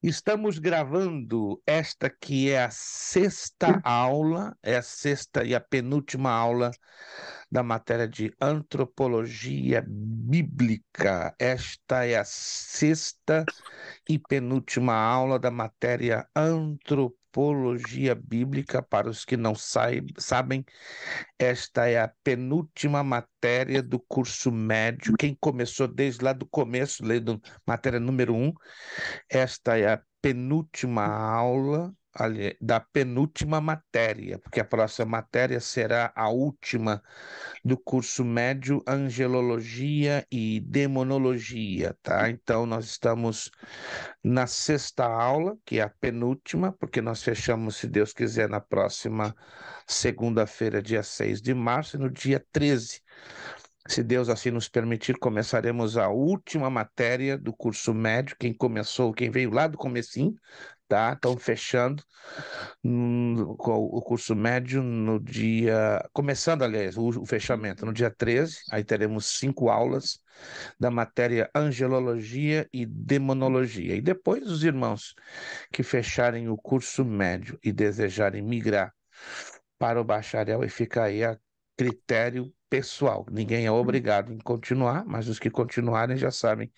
Estamos gravando esta que é a sexta aula, é a sexta e a penúltima aula da matéria de antropologia bíblica. Esta é a sexta e penúltima aula da matéria antropologia bíblica. Para os que não sabem, esta é a penúltima matéria do curso médio. Quem começou desde lá do começo, lendo matéria número 1, esta é a penúltima aula da penúltima matéria, porque a próxima matéria será a última do curso médio Angelologia e Demonologia, tá? Então, nós estamos na sexta aula, que é a penúltima, porque nós fechamos, se Deus quiser, na próxima segunda-feira, dia 6 de março, e no dia 13, se Deus assim nos permitir, começaremos a última matéria do curso médio. Quem veio lá do comecinho, tá? Estão fechando com o curso médio no dia, começando, aliás, o fechamento no dia 13. Aí teremos 5 aulas da matéria Angelologia e Demonologia. E depois os irmãos que fecharem o curso médio e desejarem migrar para o bacharel, e fica aí a critério pessoal. Ninguém é obrigado em continuar, mas os que continuarem já sabem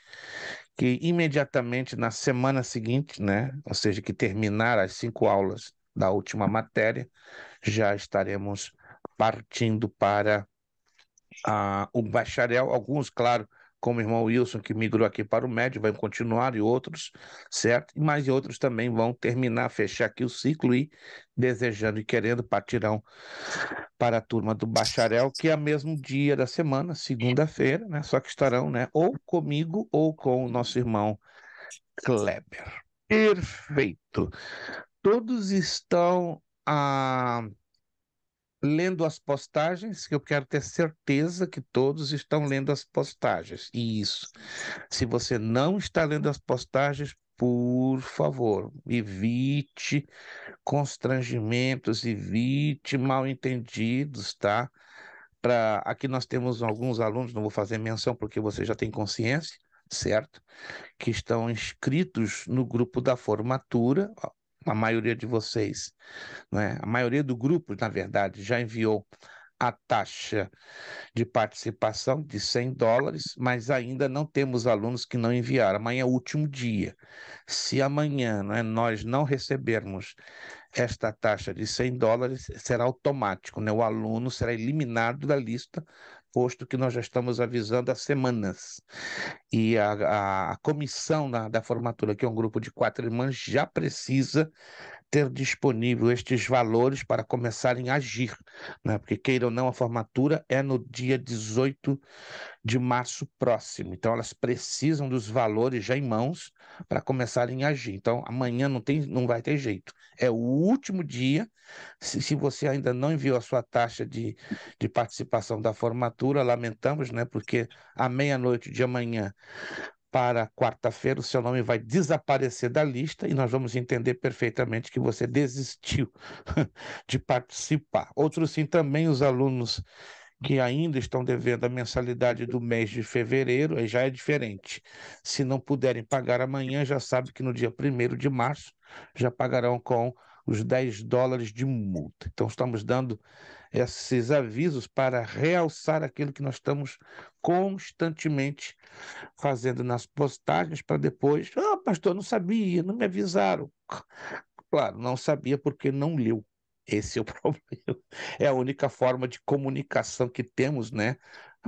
que imediatamente na semana seguinte, né, ou seja, que terminar as 5 aulas da última matéria, já estaremos partindo para o bacharel. Alguns, claro, como o irmão Wilson, que migrou aqui para o médio, vai continuar, e outros, certo? Mas outros também vão terminar, fechar aqui o ciclo e, desejando e querendo, partirão para a turma do bacharel, que é o mesmo dia da semana, segunda-feira, né? Só que estarão, né, ou comigo ou com o nosso irmão Kleber. Perfeito. Todos estão lendo as postagens, que eu quero ter certeza que todos estão lendo as postagens. Isso. Se você não está lendo as postagens, por favor, evite constrangimentos, evite mal-entendidos, tá? Aqui nós temos alguns alunos, não vou fazer menção porque você já tem consciência, certo? Que estão inscritos no grupo da formatura. A maioria de vocês, né? A maioria do grupo, na verdade, já enviou a taxa de participação de US$ 100, mas ainda não temos alunos que não enviaram. Amanhã é o último dia. Se amanhã, né, nós não recebermos esta taxa de US$ 100, será automático, né? O aluno será eliminado da lista, posto que nós já estamos avisando há semanas. E a comissão da formatura, que é um grupo de 4 irmãs, já precisa ter disponível estes valores para começarem a agir, né? Porque, queira ou não, a formatura é no dia 18 de março próximo. Então, elas precisam dos valores já em mãos para começarem a agir. Então, amanhã não vai ter jeito. É o último dia. Se você ainda não enviou a sua taxa de participação da formatura, lamentamos, né? Porque à meia-noite de amanhã para quarta-feira, o seu nome vai desaparecer da lista e nós vamos entender perfeitamente que você desistiu de participar. Outros sim, também os alunos que ainda estão devendo a mensalidade do mês de fevereiro, aí já é diferente. Se não puderem pagar amanhã, já sabe que no dia 1º de março já pagarão com os US$ 10 de multa. Então, estamos dando esses avisos para realçar aquilo que nós estamos constantemente fazendo nas postagens, para depois, pastor, não sabia, não me avisaram. Claro, não sabia porque não leu. Esse é o problema. É a única forma de comunicação que temos, né?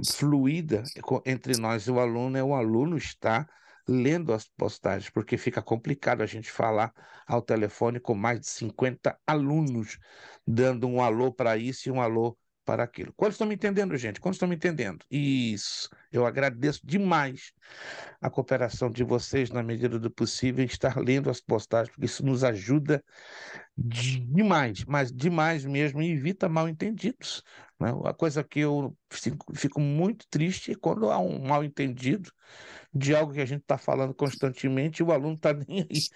Fluida entre nós e o aluno, é o aluno estar lendo as postagens, porque fica complicado a gente falar ao telefone com mais de 50 alunos, dando um alô para isso e um alô para aquilo. Quantos estão me entendendo, gente? Quantos estão me entendendo? Isso. Eu agradeço demais a cooperação de vocês, na medida do possível, em estar lendo as postagens, porque isso nos ajuda Demais, mas demais mesmo, e evita mal-entendidos, né? A coisa que eu fico muito triste é quando há um mal-entendido de algo que a gente está falando constantemente, e o aluno está nem aí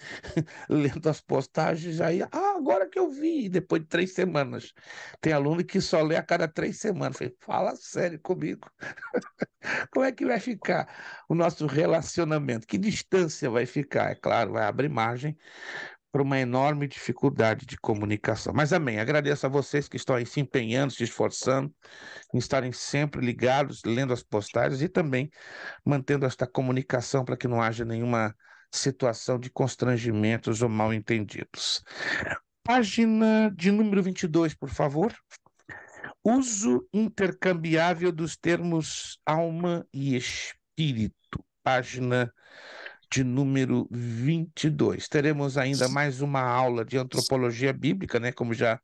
lendo as postagens, aí, agora que eu vi, depois de 3 semanas. Tem aluno que só lê a cada 3 semanas. Falei, fala sério comigo. Como é que vai ficar o nosso relacionamento? Que distância vai ficar? É claro, vai abrir margem para uma enorme dificuldade de comunicação. Mas amém, agradeço a vocês que estão aí se empenhando, se esforçando, em estarem sempre ligados, lendo as postagens e também mantendo esta comunicação para que não haja nenhuma situação de constrangimentos ou mal-entendidos. Página de número 22, por favor. Uso intercambiável dos termos alma e espírito. Página de número 22. Teremos ainda mais uma aula de antropologia bíblica, né? Como já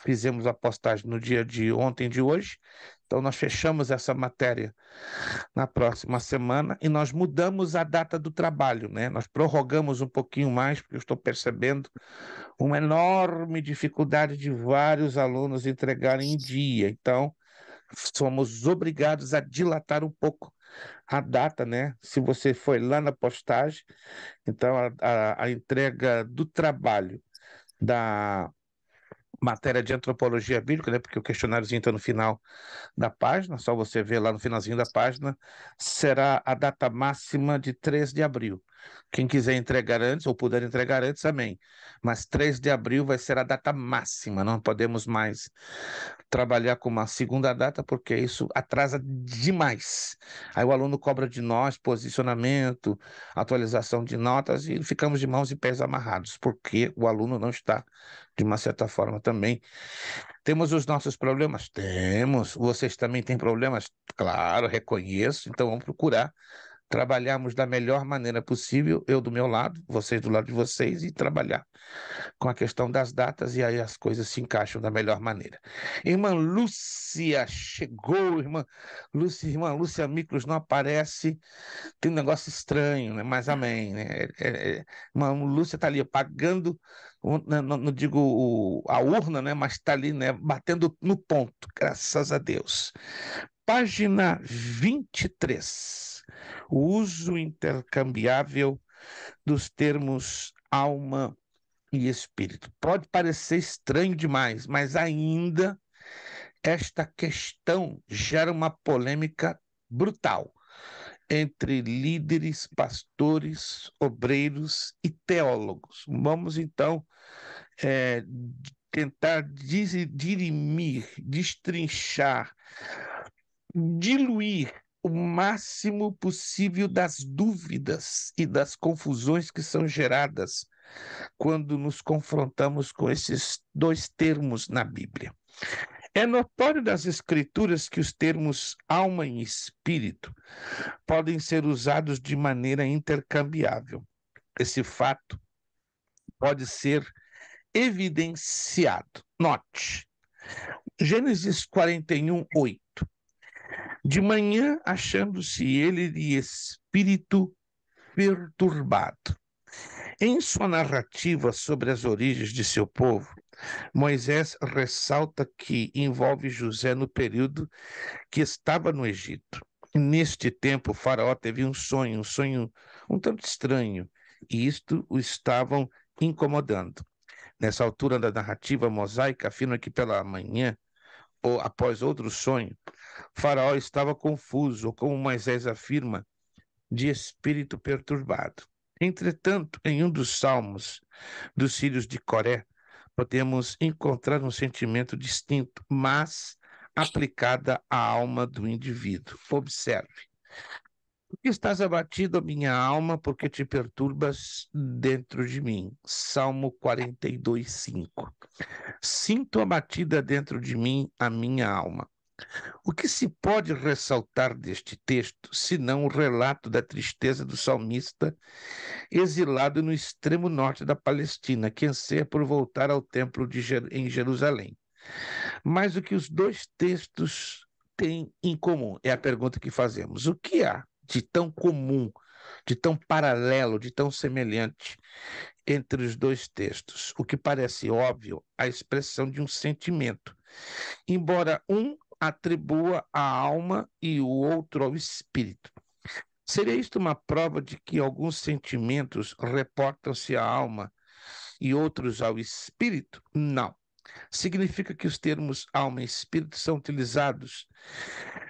fizemos a postagem no dia de ontem, de hoje. Então, nós fechamos essa matéria na próxima semana e nós mudamos a data do trabalho, né? Nós prorrogamos um pouquinho mais, porque eu estou percebendo uma enorme dificuldade de vários alunos entregarem em dia. Então, somos obrigados a dilatar um pouco a data, né? Se você foi lá na postagem, então a entrega do trabalho da matéria de antropologia bíblica, né? Porque o questionáriozinho está no final da página, só você ver lá no finalzinho da página, será a data máxima de 3 de abril. Quem quiser entregar antes, ou puder entregar antes, amém. Mas 3 de abril vai ser a data máxima, não podemos mais trabalhar com uma segunda data, porque isso atrasa demais. Aí o aluno cobra de nós posicionamento, atualização de notas, e ficamos de mãos e pés amarrados, porque o aluno não está, de uma certa forma, também. Temos os nossos problemas? Temos. Vocês também têm problemas? Claro, reconheço. Então vamos procurar trabalharmos da melhor maneira possível, eu do meu lado, vocês do lado de vocês, e trabalhar com a questão das datas, e aí as coisas se encaixam da melhor maneira. Irmã Lúcia chegou, irmã Lúcia Miklos não aparece, tem um negócio estranho, né? Mas amém, né? Irmã Lúcia está ali apagando, não digo a urna, né? Mas está ali, né? Batendo no ponto, graças a Deus. Página 23. O uso intercambiável dos termos alma e espírito. Pode parecer estranho demais, mas ainda esta questão gera uma polêmica brutal entre líderes, pastores, obreiros e teólogos. Vamos então é, tentar dirimir, destrinchar, diluir o máximo possível das dúvidas e das confusões que são geradas quando nos confrontamos com esses dois termos na Bíblia. É notório das Escrituras que os termos alma e espírito podem ser usados de maneira intercambiável. Esse fato pode ser evidenciado. Note, Gênesis 41, 8. De manhã, achando-se ele de espírito perturbado. Em sua narrativa sobre as origens de seu povo, Moisés ressalta que envolve José no período que estava no Egito. Neste tempo, o faraó teve um sonho um tanto estranho, e isto o estavam incomodando. Nessa altura da narrativa mosaica, afirma que pela manhã, ou após outro sonho, o faraó estava confuso, ou como Moisés afirma, de espírito perturbado. Entretanto, em um dos salmos dos filhos de Coré, podemos encontrar um sentimento distinto, mas aplicada à alma do indivíduo. Observe. Por que estás abatido, minha alma, porque te perturbas dentro de mim? Salmo 42, 5. Sinto abatida dentro de mim a minha alma. O que se pode ressaltar deste texto, senão o relato da tristeza do salmista exilado no extremo norte da Palestina, que anseia por voltar ao templo em Jerusalém? Mas o que os dois textos têm em comum? É a pergunta que fazemos. O que há de tão comum, de tão paralelo, de tão semelhante entre os dois textos, o que parece óbvio, a expressão de um sentimento, embora um atribua à alma e o outro ao espírito. Seria isto uma prova de que alguns sentimentos reportam-se à alma e outros ao espírito? Não. Significa que os termos alma e espírito são utilizados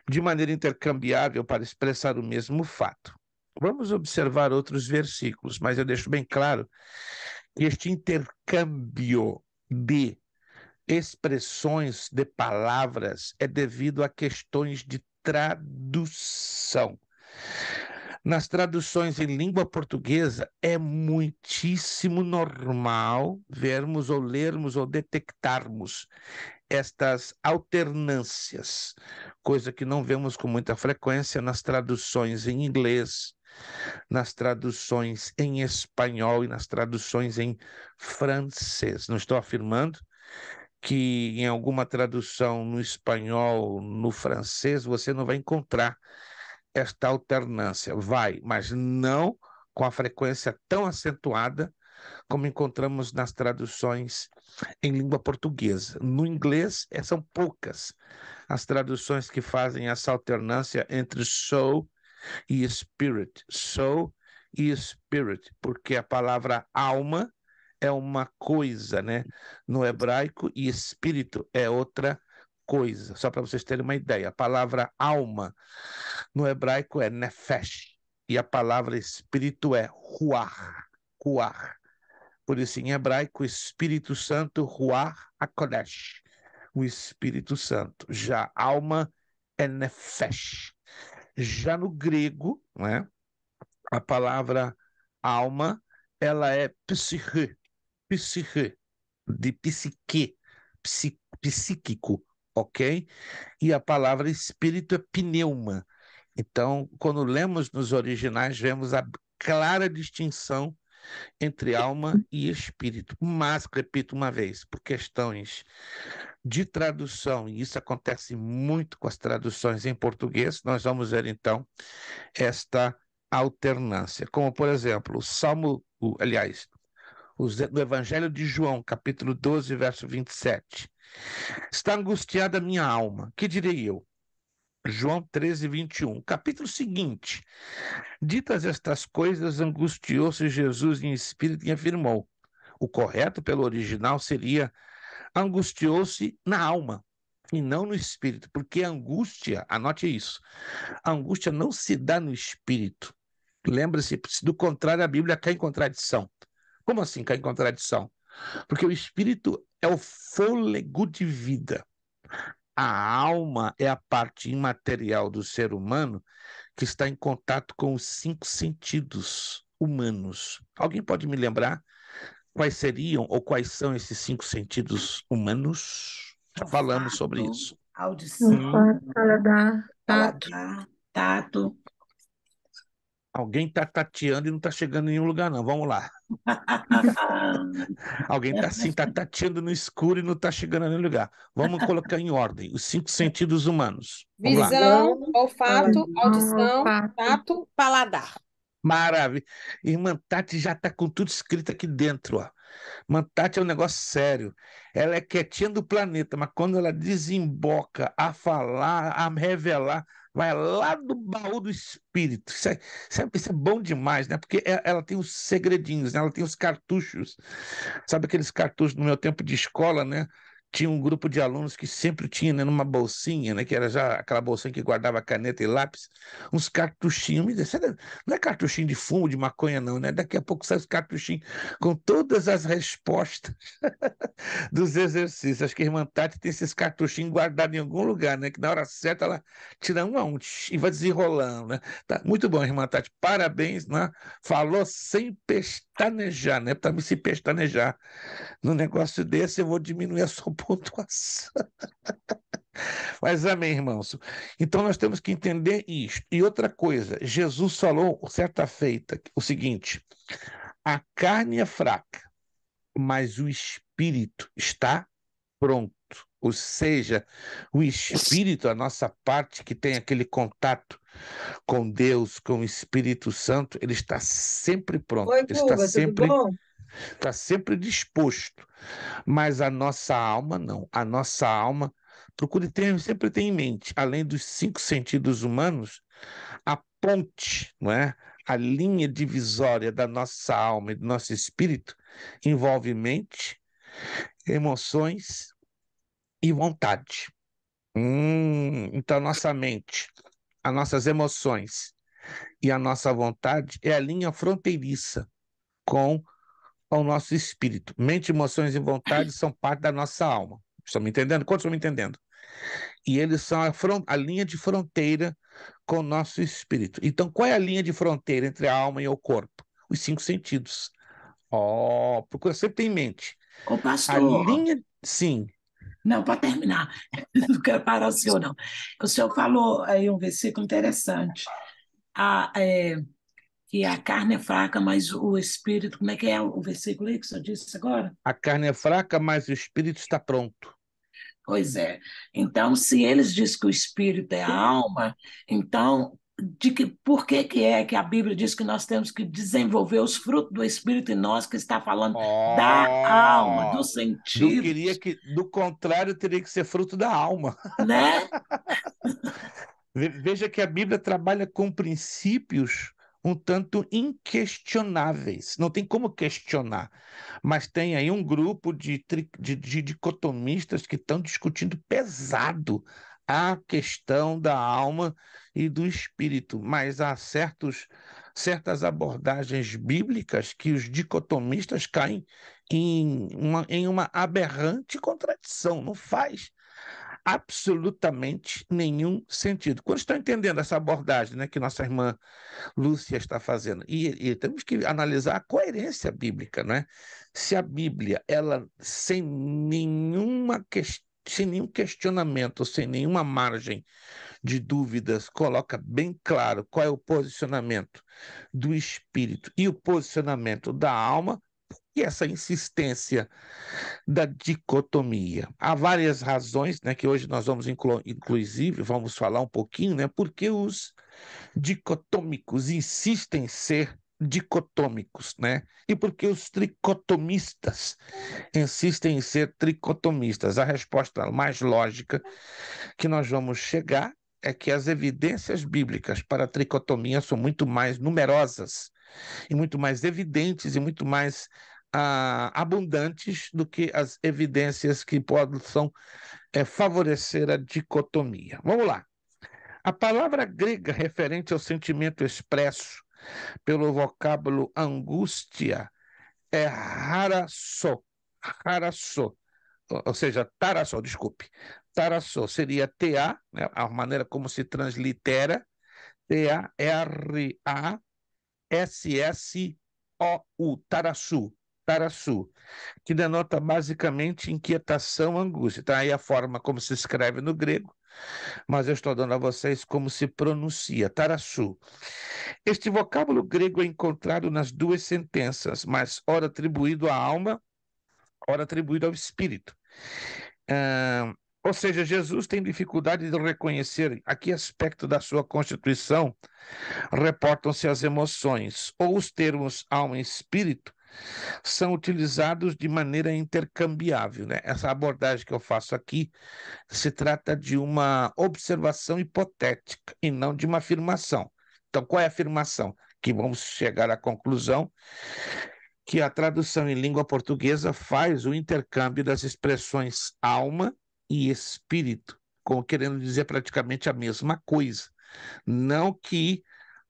de maneira intercambiável para expressar o mesmo fato. Vamos observar outros versículos, mas eu deixo bem claro que este intercâmbio de expressões, de palavras, é devido a questões de tradução. Nas traduções em língua portuguesa, é muitíssimo normal vermos ou lermos ou detectarmos estas alternâncias, coisa que não vemos com muita frequência nas traduções em inglês, nas traduções em espanhol e nas traduções em francês. Não estou afirmando que em alguma tradução no espanhol, no francês, você não vai encontrar esta alternância. Vai, mas não com a frequência tão acentuada como encontramos nas traduções em língua portuguesa. No inglês, são poucas as traduções que fazem essa alternância entre soul e spirit. Soul e spirit, porque a palavra alma é uma coisa, né? No hebraico, e espírito é outra coisa. Só para vocês terem uma ideia, a palavra alma no hebraico é nefesh, e a palavra espírito é ruach, ruach. Por isso, em hebraico, Espírito Santo, Ruach HaKodesh, o Espírito Santo. Já alma é nefesh. Já no grego, né, a palavra alma, ela é psique, psique, de psique, psíquico, ok? E a palavra espírito é pneuma. Então, quando lemos nos originais, vemos a clara distinção entre alma e espírito. Mas, repito uma vez, por questões de tradução, e isso acontece muito com as traduções em português, nós vamos ver então esta alternância. Como, por exemplo, o Salmo, aliás, do Evangelho de João, capítulo 12, verso 27. Está angustiada a minha alma, que direi eu? João 13, 21. Capítulo seguinte. Ditas estas coisas, angustiou-se Jesus em espírito e afirmou. O correto pelo original seria angustiou-se na alma e não no espírito, porque a angústia, anote isso, a angústia não se dá no espírito. Lembre-se, do contrário, a Bíblia cai em contradição. Como assim cai em contradição? Porque o espírito é o fôlego de vida. A alma é a parte imaterial do ser humano que está em contato com os 5 sentidos humanos. Alguém pode me lembrar quais seriam ou quais são esses 5 sentidos humanos? Já falamos sobre Olfato, isso. audição, Paladar, tato. paladar, tato. Alguém está tateando e não está chegando em nenhum lugar, não. Vamos lá. Alguém está assim, está tateando no escuro e não está chegando em nenhum lugar. Vamos colocar em ordem os 5 sentidos humanos. Vamos lá. Visão, Visão, olfato, audição, olfato. tato, paladar. Maravilha. Irmã Tati já está com tudo escrito aqui dentro, ó. Irmã Tati é um negócio sério. Ela é quietinha do planeta, mas quando ela desemboca a falar, a revelar, vai lá do baú do espírito. Isso é bom demais, né? Porque ela tem os segredinhos, né? Ela tem os cartuchos. Sabe aqueles cartuchos no meu tempo de escola, né? Tinha um grupo de alunos que sempre tinha, né, numa bolsinha, né, que era já aquela bolsinha que guardava caneta e lápis, uns cartuchinhos. Não é cartuchinho de fumo, de maconha, não, né? Daqui a pouco sai os cartuchinhos com todas as respostas dos exercícios. Acho que a irmã Tati tem esses cartuchinhos guardados em algum lugar, né? Que na hora certa ela tira um a um e vai desenrolando, né? Tá, muito bom, irmã Tati. Parabéns, né? Falou sem pestanejar, né? Para me se pestanejar no negócio desse, eu vou diminuir a sua pontuação. Mas amém, irmãos. Então nós temos que entender isto. E outra coisa, Jesus falou certa feita o seguinte: a carne é fraca, mas o espírito está pronto. Ou seja, o espírito, a nossa parte que tem aquele contato com Deus, com o Espírito Santo, ele está sempre pronto. Oi, Ele está Guga, tudo sempre bom? está sempre disposto. Mas a nossa alma, não. A nossa alma, sempre ter em mente, além dos 5 sentidos humanos, a ponte, não é? A linha divisória da nossa alma e do nosso espírito envolve mente, emoções e vontade. Então, a nossa mente, as nossas emoções e a nossa vontade é a linha fronteiriça com o nosso espírito. Mente, emoções e vontade são parte da nossa alma. Estão me entendendo? Quantos estão me entendendo? E eles são a linha de fronteira com o nosso espírito. Então, qual é a linha de fronteira entre a alma e o corpo? Os 5 sentidos. Procura sempre ter em mente. Ô, A pastor, linha, sim, não, para terminar, não quero parar o senhor, não. O senhor falou aí um versículo interessante, que a carne é fraca, mas o espírito, como é que é o versículo aí que o senhor disse agora? a carne é fraca, mas o espírito está pronto. Pois é. Então, se eles dizem que o espírito é a alma, então, por que é que a Bíblia diz que nós temos que desenvolver os frutos do espírito em nós, que está falando da alma, dos sentidos, Do contrário, teria que ser fruto da alma. né? Veja que a Bíblia trabalha com princípios um tanto inquestionáveis. Não tem como questionar. Mas tem aí um grupo de dicotomistas que estão discutindo pesado a questão da alma e do espírito. Mas há certas abordagens bíblicas que os dicotomistas caem em uma aberrante contradição. Não faz absolutamente nenhum sentido. Quando estão entendendo essa abordagem, né, que nossa irmã Lúcia está fazendo, e temos que analisar a coerência bíblica, né? Se a Bíblia, ela sem nenhum questionamento, sem nenhuma margem de dúvidas, coloca bem claro qual é o posicionamento do espírito e o posicionamento da alma, e essa insistência da dicotomia. Há várias razões, né, que hoje nós vamos, inclusive, vamos falar um pouquinho, né, porque os dicotômicos insistem em ser dicotômicos, né? E porque os tricotomistas insistem em ser tricotomistas. A resposta mais lógica que nós vamos chegar é que as evidências bíblicas para a tricotomia são muito mais numerosas e muito mais evidentes e muito mais abundantes do que as evidências que possam favorecer a dicotomia. Vamos lá. A palavra grega referente ao sentimento expresso pelo vocábulo angústia é harassó. Harassó, ou seja, tarassó, desculpe. Tarassó seria TA, né, a maneira como se translitera, T-A-R-A-S-S-O-U, tarassu, tarassu, que denota basicamente inquietação, angústia. Tá aí a forma como se escreve no grego, mas eu estou dando a vocês como se pronuncia, tarassu. Este vocábulo grego é encontrado nas 2 sentenças, mas ora atribuído à alma, ora atribuído ao espírito. Ou seja, Jesus tem dificuldade de reconhecer a que aspecto da sua constituição reportam-se as emoções, ou os termos alma e espírito são utilizados de maneira intercambiável, né? Essa abordagem que eu faço aqui se trata de uma observação hipotética e não de uma afirmação. Então, qual é a afirmação? Que vamos chegar à conclusão que a tradução em língua portuguesa faz o intercâmbio das expressões alma e espírito, como querendo dizer praticamente a mesma coisa. Não que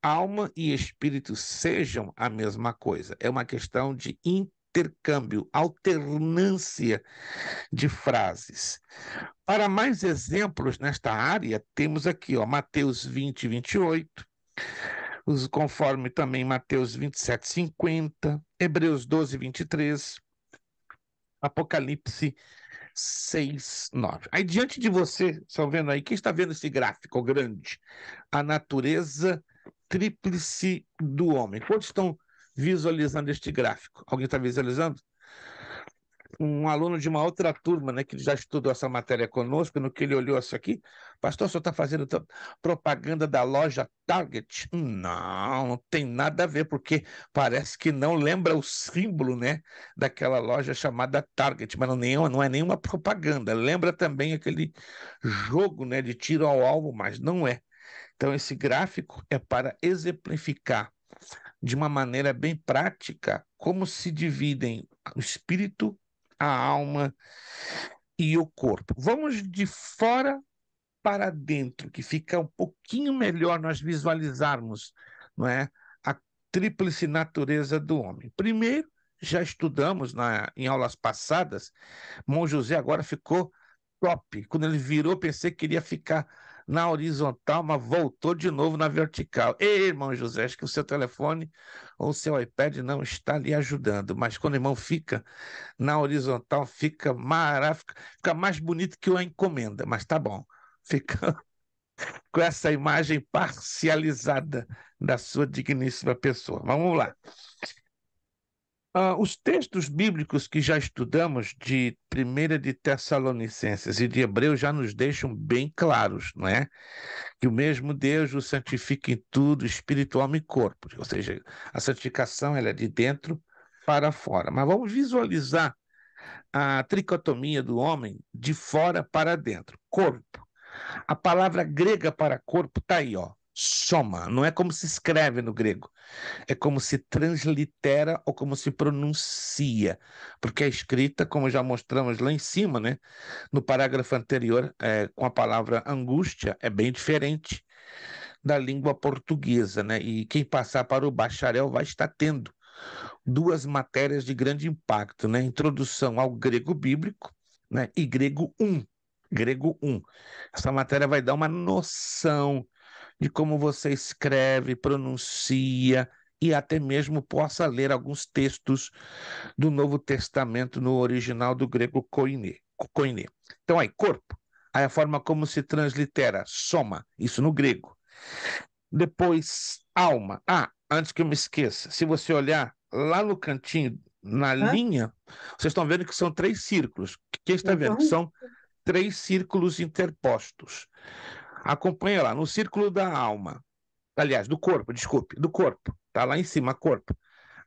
alma e espírito sejam a mesma coisa, é uma questão de intercâmbio, alternância de frases. Para mais exemplos nesta área, temos aqui, Mateus 20, 28, conforme também Mateus 27, 50, Hebreus 12, 23, Apocalipse 6, 9. Aí diante de você, estão vendo aí, quem está vendo esse gráfico grande? A natureza tríplice do homem. Quantos estão visualizando este gráfico? Alguém está visualizando? Um aluno de uma outra turma, né, que já estudou essa matéria conosco, no que ele olhou isso aqui, Pastor, o senhor está fazendo propaganda da loja Target? Não, não tem nada a ver, porque parece que não lembra o símbolo, né, daquela loja chamada Target, mas não é nenhuma propaganda. Lembra também aquele jogo, né, de tiro ao alvo, mas não é. Então, esse gráfico é para exemplificar de uma maneira bem prática como se dividem o espírito, a alma e o corpo. Vamos de fora para dentro, que fica um pouquinho melhor nós visualizarmos, não é, a tríplice natureza do homem. Primeiro, já estudamos em aulas passadas, Mão José agora ficou top. Quando ele virou, pensei que queria ficar na horizontal, mas voltou de novo na vertical. Ei, irmão José, acho que o seu telefone ou o seu iPad não está lhe ajudando, mas quando o irmão fica na horizontal, fica maravilhoso, fica mais bonito que uma encomenda, mas tá bom. Fica com essa imagem parcializada da sua digníssima pessoa. Vamos lá. Os textos bíblicos que já estudamos de 1 de Tessalonicenses e de Hebreus já nos deixam bem claros, não é? Que o mesmo Deus o santifica em tudo, espírito, alma e corpo. Ou seja, a santificação ela é de dentro para fora. Mas vamos visualizar a tricotomia do homem de fora para dentro. Corpo. A palavra grega para corpo está aí, ó. Soma. Não é como se escreve no grego. É como se translitera ou como se pronuncia. Porque é escrita, como já mostramos lá em cima, né? No parágrafo anterior, com a palavra angústia, é bem diferente da língua portuguesa, né? E quem passar para o bacharel vai estar tendo duas matérias de grande impacto, né? Introdução ao grego bíblico, né? E grego 1. Grego 1. Essa matéria vai dar uma noção de como você escreve, pronuncia e até mesmo possa ler alguns textos do Novo Testamento no original do grego koine. Koine. Então aí, corpo. Aí a forma como se translitera, soma, isso no grego. Depois, alma. Antes que eu me esqueça, se você olhar lá no cantinho, na linha, vocês estão vendo que são 3 círculos. Quem está vendo? Que são 3 círculos interpostos. Acompanha lá, no círculo da alma. Aliás, do corpo, desculpe, do corpo. Está lá em cima, corpo.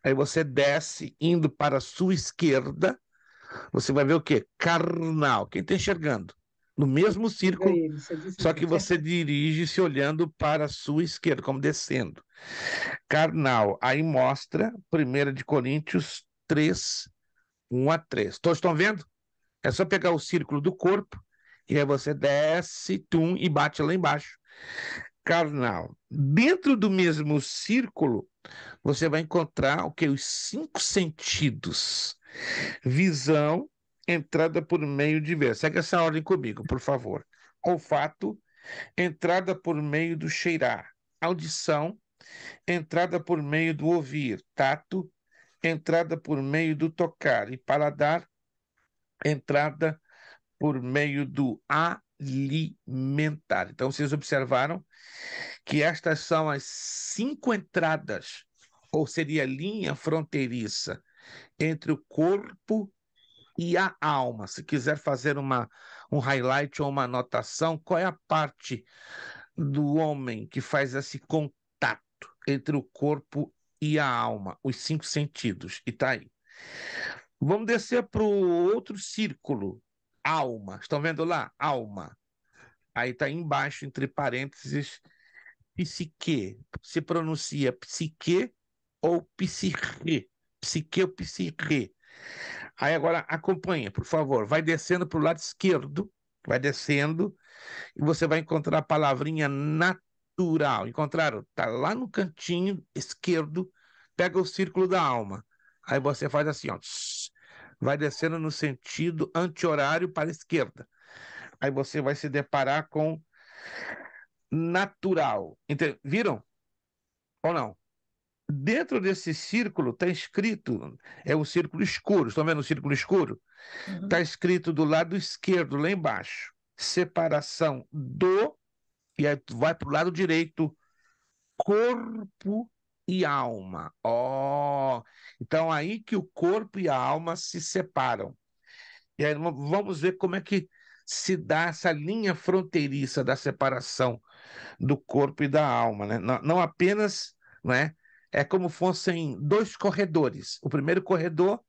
Aí você desce, indo para a sua esquerda, você vai ver o quê? Carnal. Quem está enxergando? No mesmo círculo, só que você dirige se olhando para a sua esquerda, como descendo. Carnal. Aí mostra 1 de Coríntios 3, 1 a 3. Todos estão vendo? É só pegar o círculo do corpo e aí você desce, e bate lá embaixo. Carnal. Dentro do mesmo círculo, você vai encontrar o que? Os 5 sentidos. Visão, entrada por meio de ver. Segue essa ordem comigo, por favor. Olfato, entrada por meio do cheirar. Audição, entrada por meio do ouvir. Tato, entrada por meio do tocar. E paladar, entrada por meio do alimentar. Então, vocês observaram que estas são as 5 entradas, ou seria linha fronteiriça, entre o corpo e a alma. Se quiser fazer um highlight ou uma anotação, qual é a parte do homem que faz esse contato entre o corpo e a alma? Os 5 sentidos. E está aí. Vamos descer para o outro círculo. Alma. Estão vendo lá? Alma. Aí está embaixo, entre parênteses, psique. Se pronuncia psique ou psique. Psique ou psique. Aí agora acompanha, por favor. Vai descendo para o lado esquerdo. Vai descendo e você vai encontrar a palavrinha natural. Encontraram? Está lá no cantinho esquerdo. Pega o círculo da alma. Aí você faz assim, ó. Vai descendo no sentido anti-horário para a esquerda. Aí você vai se deparar com natural. Viram? Ou não? Dentro desse círculo está escrito, é o círculo escuro. Estão vendo o círculo escuro? Está escrito do lado esquerdo, lá embaixo, separação do, e aí vai para o lado direito, corpo e alma. Então aí que o corpo e a alma se separam. E aí vamos ver como é que se dá essa linha fronteiriça da separação do corpo e da alma, né? Não apenas, né? É como fossem dois corredores. O primeiro corredor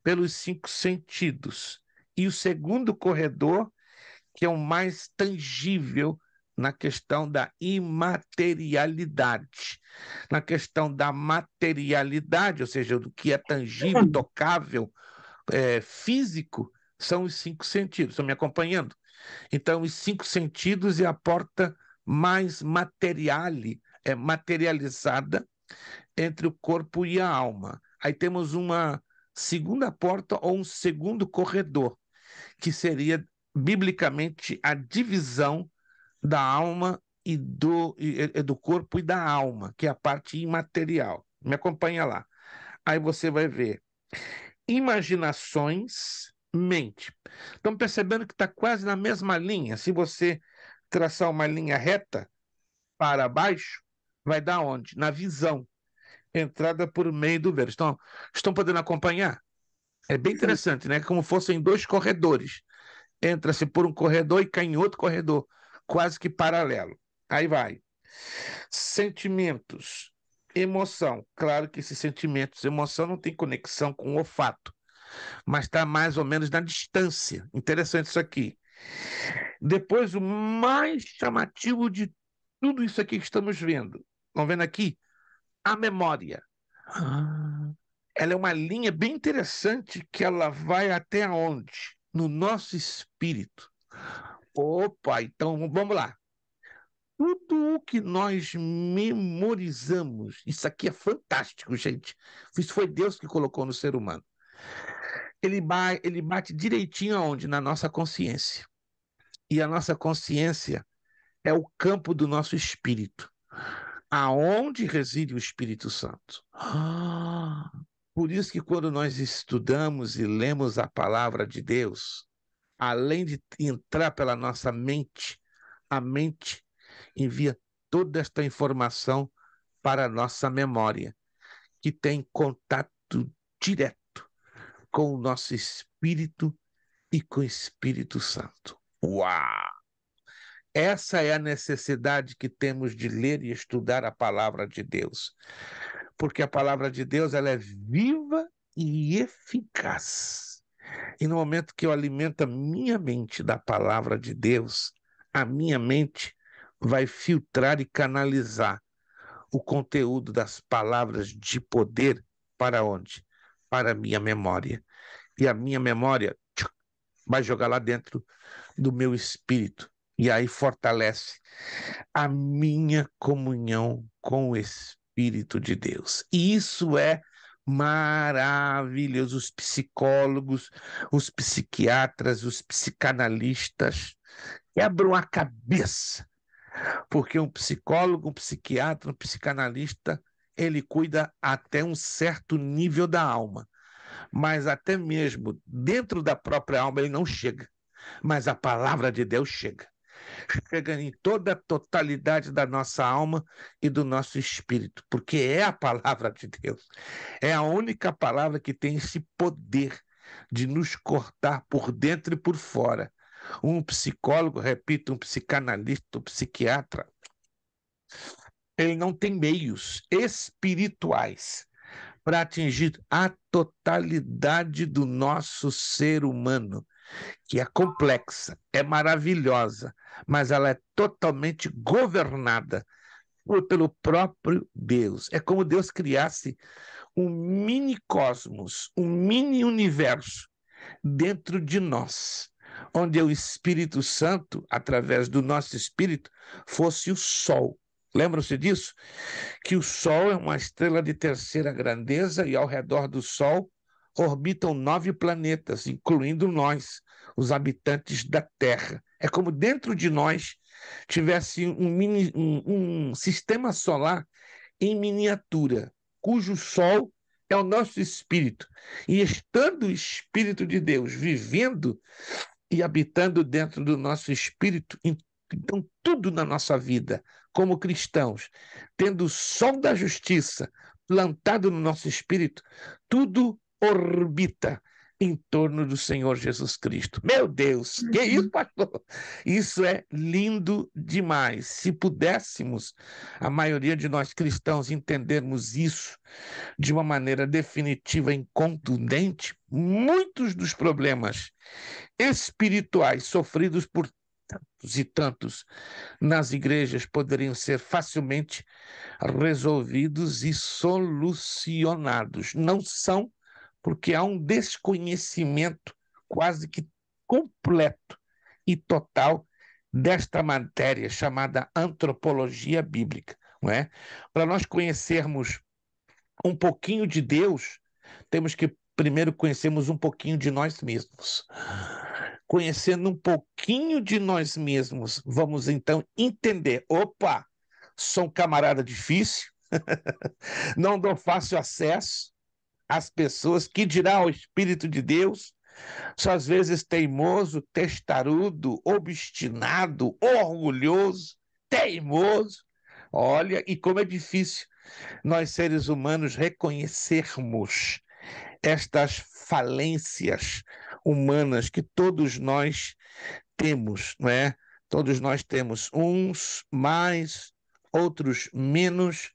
pelos cinco sentidos e o segundo corredor, que é o mais tangível na questão da imaterialidade. Na questão da materialidade, ou seja, do que é tangível, tocável, físico, são os cinco sentidos. Estão me acompanhando? Então, os cinco sentidos é a porta mais materializada entre o corpo e a alma. Aí temos uma segunda porta ou um segundo corredor, que seria, biblicamente, a divisão da alma do corpo e da alma, que é a parte imaterial. Me acompanha lá. Aí você vai ver imaginações, mente. Estão percebendo que está quase na mesma linha? Se você traçar uma linha reta para baixo, vai dar onde? Na visão, entrada por meio do verde. Estão podendo acompanhar? É bem interessante, né? Como fossem dois corredores. Entra-se por um corredor e cai em outro corredor, quase que paralelo. Aí vai. Sentimentos, emoção. Claro que esses sentimentos, emoção não tem conexão com o olfato, mas está mais ou menos na distância. Interessante isso aqui. Depois, o mais chamativo de tudo isso aqui que estamos vendo. Estão vendo aqui? A memória. Ela é uma linha bem interessante que ela vai até onde? No nosso espírito. Opa, então vamos lá. Tudo o que nós memorizamos, isso aqui é fantástico, gente. Isso foi Deus que colocou no ser humano. Ele bate direitinho aonde? Na nossa consciência. E a nossa consciência é o campo do nosso espírito, aonde reside o Espírito Santo. Por isso que quando nós estudamos e lemos a palavra de Deus, além de entrar pela nossa mente, a mente envia toda esta informação para a nossa memória, que tem contato direto com o nosso espírito e com o Espírito Santo. Uau! Essa é a necessidade que temos de ler e estudar a palavra de Deus. Porque a palavra de Deus, ela é viva e eficaz. E no momento que eu alimento a minha mente da palavra de Deus, a minha mente vai filtrar e canalizar o conteúdo das palavras de poder para onde? Para a minha memória. E a minha memória vai jogar lá dentro do meu espírito. E aí fortalece a minha comunhão com o Espírito de Deus. E isso é maravilhoso. Os psicólogos, os psiquiatras, os psicanalistas quebram a cabeça, porque um psicólogo, um psiquiatra, um psicanalista, ele cuida até um certo nível da alma, mas até mesmo dentro da própria alma ele não chega, mas a palavra de Deus chega em toda a totalidade da nossa alma e do nosso espírito, porque é a palavra de Deus. É a única palavra que tem esse poder de nos cortar por dentro e por fora. Um psicólogo, repito, um psicanalista, um psiquiatra, ele não tem meios espirituais para atingir a totalidade do nosso ser humano, que é complexa, é maravilhosa, mas ela é totalmente governada pelo próprio Deus. É como Deus criasse um mini cosmos, um mini universo dentro de nós, onde o Espírito Santo, através do nosso espírito, fosse o Sol. Lembram-se disso? Que o Sol é uma estrela de terceira grandeza e ao redor do Sol orbitam 9 planetas, incluindo nós, os habitantes da Terra. É como dentro de nós tivesse um sistema solar em miniatura, cujo Sol é o nosso espírito. E estando o Espírito de Deus vivendo e habitando dentro do nosso espírito, então tudo na nossa vida, como cristãos, tendo o sol da justiça plantado no nosso espírito, tudo orbita em torno do Senhor Jesus Cristo. Meu Deus, que isso, pastor? Isso é lindo demais. Se pudéssemos, a maioria de nós cristãos, entendermos isso de uma maneira definitiva e contundente, muitos dos problemas espirituais sofridos por tantos e tantos nas igrejas poderiam ser facilmente resolvidos e solucionados. Não são, porque há um desconhecimento quase que completo e total desta matéria chamada antropologia bíblica, não é? Para nós conhecermos um pouquinho de Deus, temos que primeiro conhecermos um pouquinho de nós mesmos. Conhecendo um pouquinho de nós mesmos, vamos então entender: opa, sou um camarada difícil, não dou fácil acesso às pessoas, que dirá ao Espírito de Deus, sou às vezes teimoso, testarudo, obstinado, orgulhoso, teimoso. Olha, e como é difícil nós seres humanos reconhecermos estas falências humanas que todos nós temos, não é? Todos nós temos, uns mais, outros menos,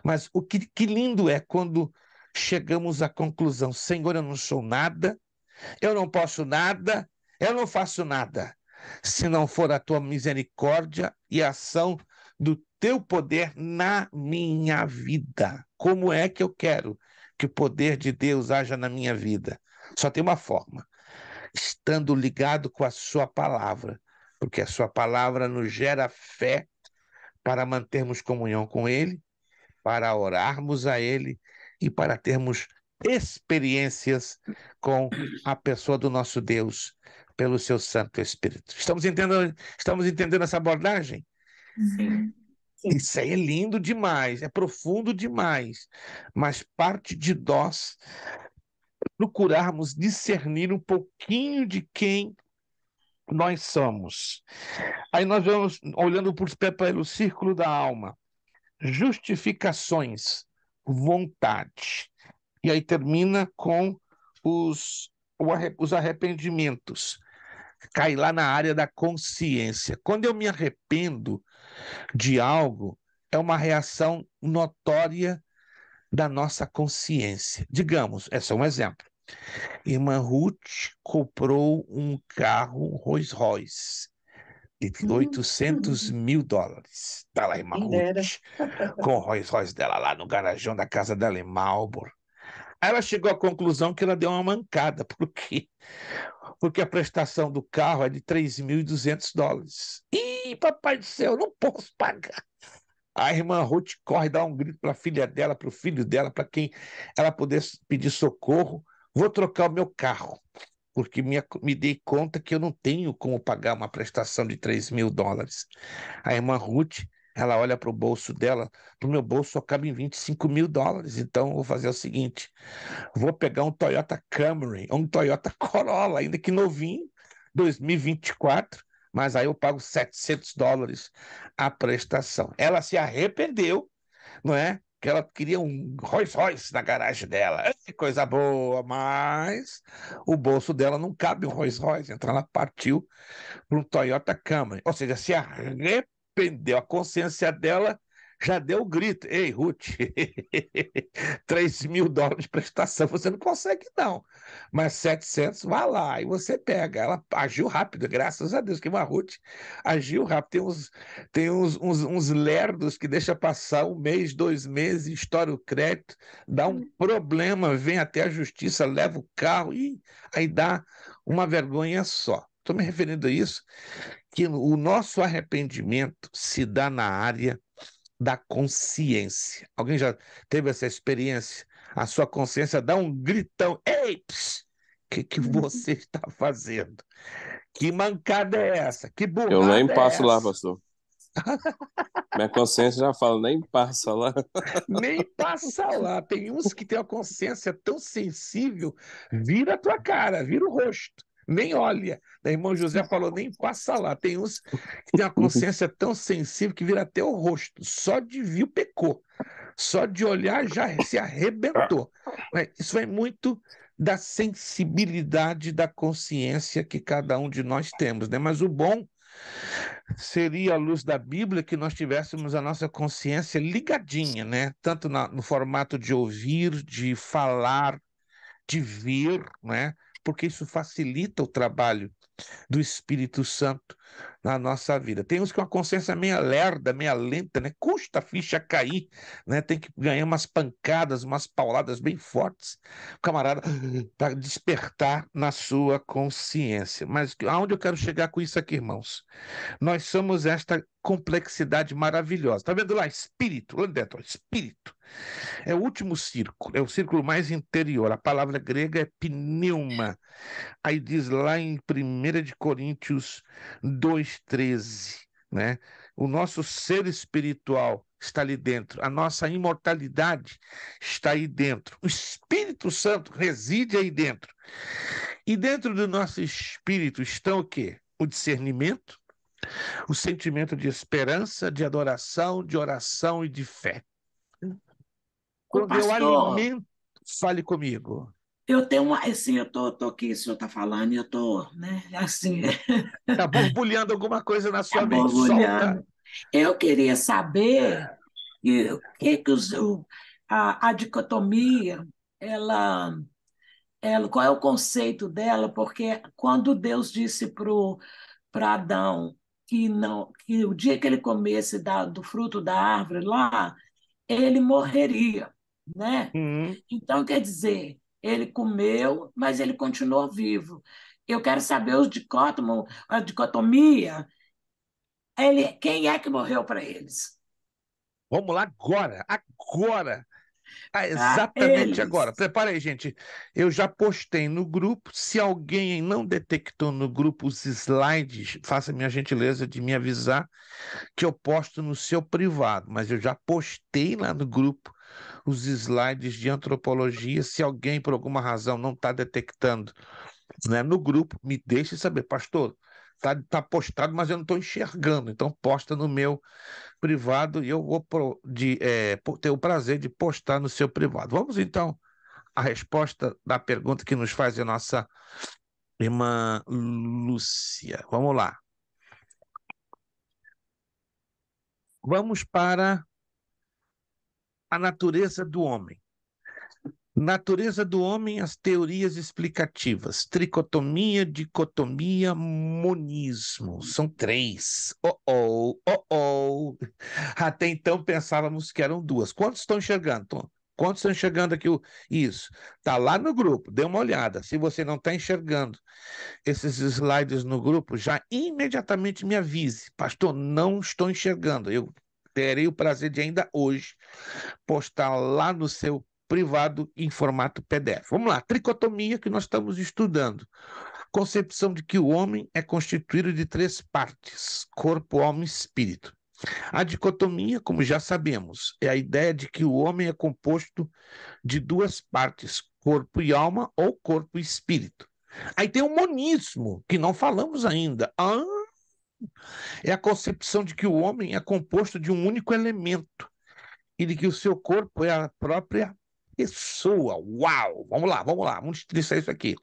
mas o que lindo é quando chegamos à conclusão: Senhor, eu não sou nada, eu não posso nada, eu não faço nada, se não for a tua misericórdia e a ação do teu poder na minha vida. Como é que eu quero que o poder de Deus haja na minha vida? Só tem uma forma: estando ligado com a sua palavra, porque a sua palavra nos gera fé para mantermos comunhão com Ele, para orarmos a Ele e para termos experiências com a pessoa do nosso Deus, pelo seu Santo Espírito. Estamos entendendo essa abordagem? Sim. Isso aí é lindo demais, é profundo demais, mas parte de nós procurarmos discernir um pouquinho de quem nós somos. Aí nós vamos olhando pelo círculo da alma: justificações, vontade. E aí termina com os arrependimentos. Cai lá na área da consciência. Quando eu me arrependo de algo, é uma reação notória da nossa consciência. Digamos, esse é um exemplo. Irmã Ruth comprou um carro Rolls Royce de 800 mil dólares. Tá lá, irmã Quem dera. Ruth, com o Rolls Royce dela lá no garajão da casa dela em Marlboro. Aí ela chegou à conclusão que ela deu uma mancada. Por quê? Porque a prestação do carro é de 3.200 dólares. Ih, papai do céu, eu não posso pagar. A irmã Ruth corre, dá um grito para a filha dela, para o filho dela, para quem ela pudesse pedir socorro: vou trocar o meu carro, porque me dei conta que eu não tenho como pagar uma prestação de 3.000 dólares. A irmã Ruth, ela olha para o bolso dela: para o meu bolso só cabe em 25.000 dólares, então eu vou fazer o seguinte: vou pegar um Toyota Camry, um Toyota Corolla, ainda que novinho, 2024, mas aí eu pago 700 dólares a prestação. Ela se arrependeu, não é? Que ela queria um Rolls Royce na garagem dela. Que coisa boa, mas o bolso dela não cabe um Rolls Royce, então ela partiu para um Toyota Camry. Ou seja, se arrependeu, a consciência dela já deu o grito: ei, Ruth, 3.000 dólares de prestação você não consegue não, mas 700, vá lá, e você pega. Ela agiu rápido, graças a Deus que uma Ruth agiu rápido. Tem uns lerdos que deixa passar um mês, 2 meses, estoura o crédito, dá um problema, vem até a justiça, leva o carro e aí dá uma vergonha só. Estou me referindo a isso, que o nosso arrependimento se dá na área da consciência. Alguém já teve essa experiência? A sua consciência dá um gritão: ei, o que você está fazendo? Que mancada é essa? Que Eu nem burrada é passo lá, essa? pastor. Minha consciência já fala, nem passa lá. Nem passa lá. Tem uns que têm a consciência tão sensível, vira a tua cara, vira o rosto, nem olha. O irmão José falou: nem passa lá. Tem uns que têm a consciência tão sensível que vira até o rosto. Só de vir pecou. Só de olhar já se arrebentou. Isso é muito da sensibilidade da consciência que cada um de nós temos, né? Mas o bom seria, à luz da Bíblia, que nós tivéssemos a nossa consciência ligadinha, né? Tanto no formato de ouvir, de falar, de ver, né? Porque isso facilita o trabalho do Espírito Santo na nossa vida. Tem uns com a consciência meia lerda, meia lenta, né? Custa a ficha cair, né? Tem que ganhar umas pancadas, umas pauladas bem fortes, o camarada, para despertar na sua consciência. Mas aonde eu quero chegar com isso aqui, irmãos? Nós somos esta complexidade maravilhosa. Tá vendo lá? Espírito, lá dentro, ó, espírito. É o último círculo, é o círculo mais interior. A palavra grega é pneuma. Aí diz lá em 1 de Coríntios 2,13, né? O nosso ser espiritual está ali dentro, a nossa imortalidade está aí dentro, o Espírito Santo reside aí dentro. E dentro do nosso espírito estão o quê? O discernimento, o sentimento de esperança, de adoração, de oração e de fé. Ô, Quando eu pastor, alimento, fale comigo. eu tenho uma, assim, eu tô aqui, o senhor está falando, e eu tô, né, assim, Está borbulhando alguma coisa na tá sua mente. Solta. borbulhando. Eu queria saber o que que a dicotomia, ela, qual é o conceito dela, porque quando Deus disse para Adão que não, que o dia que ele comesse do fruto da árvore lá, ele morreria, né? Hum. Então, quer dizer, ele comeu, mas ele continuou vivo. Eu quero saber a dicotomia, quem é que morreu para eles? Vamos lá agora, agora. Ah, Tá? exatamente agora. Eles. Prepara aí, gente. Eu já postei no grupo. Se alguém não detectou no grupo os slides, faça minha gentileza de me avisar que eu posto no seu privado. Mas eu já postei lá no grupo os slides de antropologia. Se alguém, por alguma razão, não está detectando, né, no grupo, me deixe saber. Pastor, tá postado, mas eu não estou enxergando. Então, posta no meu privado e eu vou ter o prazer de postar no seu privado. Vamos então à resposta da pergunta que nos faz a nossa irmã Lúcia. Vamos lá. Vamos para a natureza do homem. Natureza do homem, as teorias explicativas. Tricotomia, dicotomia, monismo. São três. Oh. Até então pensávamos que eram duas. Quantos estão enxergando, Tom? Quantos estão enxergando aqui isso? Está lá no grupo, dê uma olhada. Se você não está enxergando esses slides no grupo, já imediatamente me avise. Pastor, não estou enxergando. Eu terei o prazer de ainda hoje postar lá no seu privado em formato PDF. Vamos lá, tricotomia que nós estamos estudando. Concepção de que o homem é constituído de três partes: corpo, alma e espírito. A dicotomia, como já sabemos, é a ideia de que o homem é composto de duas partes, corpo e alma ou corpo e espírito. Aí tem o monismo, que não falamos ainda. É a concepção de que o homem é composto de um único elemento e de que o seu corpo é a própria pessoa. Uau! Vamos lá, vamos destrinçar isso aqui.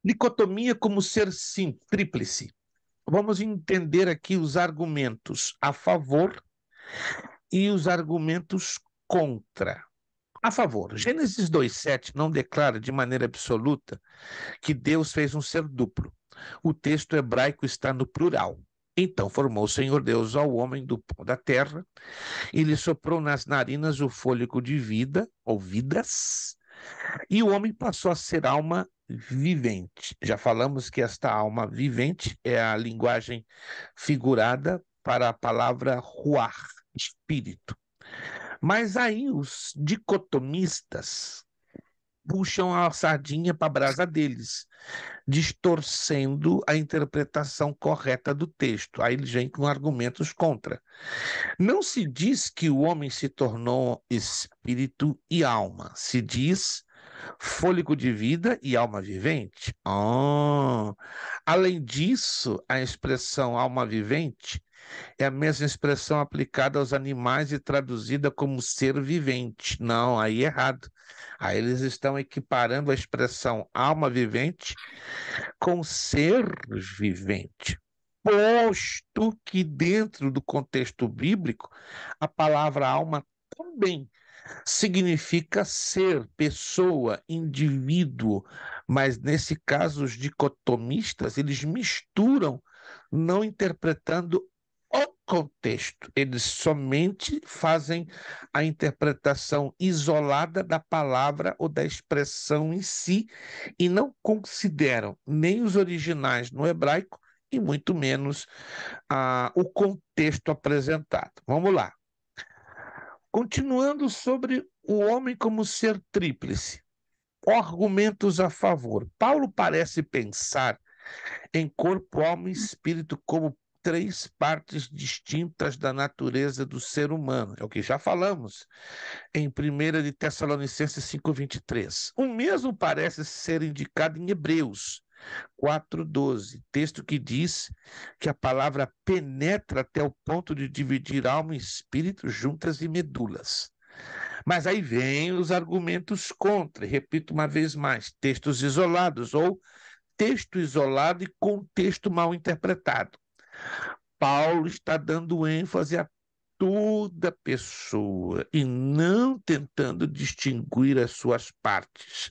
Dicotomia como ser sim, tríplice. Vamos entender aqui os argumentos a favor e os argumentos contra. A favor, Gênesis 2,7 não declara de maneira absoluta que Deus fez um ser duplo. O texto hebraico está no plural. Então formou o Senhor Deus ao homem do pó da terra e lhe soprou nas narinas o fôlego de vida, ou vidas, e o homem passou a ser alma vivente. Já falamos que esta alma vivente é a linguagem figurada para a palavra ruach, espírito. Mas aí os dicotomistas puxam a sardinha para a brasa deles, distorcendo a interpretação correta do texto. Aí eles vêm com argumentos contra. Não se diz que o homem se tornou espírito e alma. Se diz fôlego de vida e alma vivente. Além disso, a expressão alma vivente é a mesma expressão aplicada aos animais e traduzida como ser vivente. Não, aí é errado. Aí eles estão equiparando a expressão alma vivente com ser vivente. Posto que dentro do contexto bíblico, a palavra alma também significa ser, pessoa, indivíduo, mas nesse caso os dicotomistas, eles misturam, não interpretando o contexto, eles somente fazem a interpretação isolada da palavra ou da expressão em si e não consideram nem os originais no hebraico e muito menos o contexto apresentado. Vamos lá. Continuando sobre o homem como ser tríplice, argumentos a favor. Paulo parece pensar em corpo, alma e espírito como três partes distintas da natureza do ser humano. É o que já falamos em 1 de Tessalonicenses 5:23. O mesmo parece ser indicado em Hebreus 4:12, texto que diz que a palavra penetra até o ponto de dividir alma e espírito, juntas e medulas. Mas aí vem os argumentos contra, e repito uma vez mais, textos isolados ou texto isolado e contexto mal interpretado. Paulo está dando ênfase a toda pessoa e não tentando distinguir as suas partes.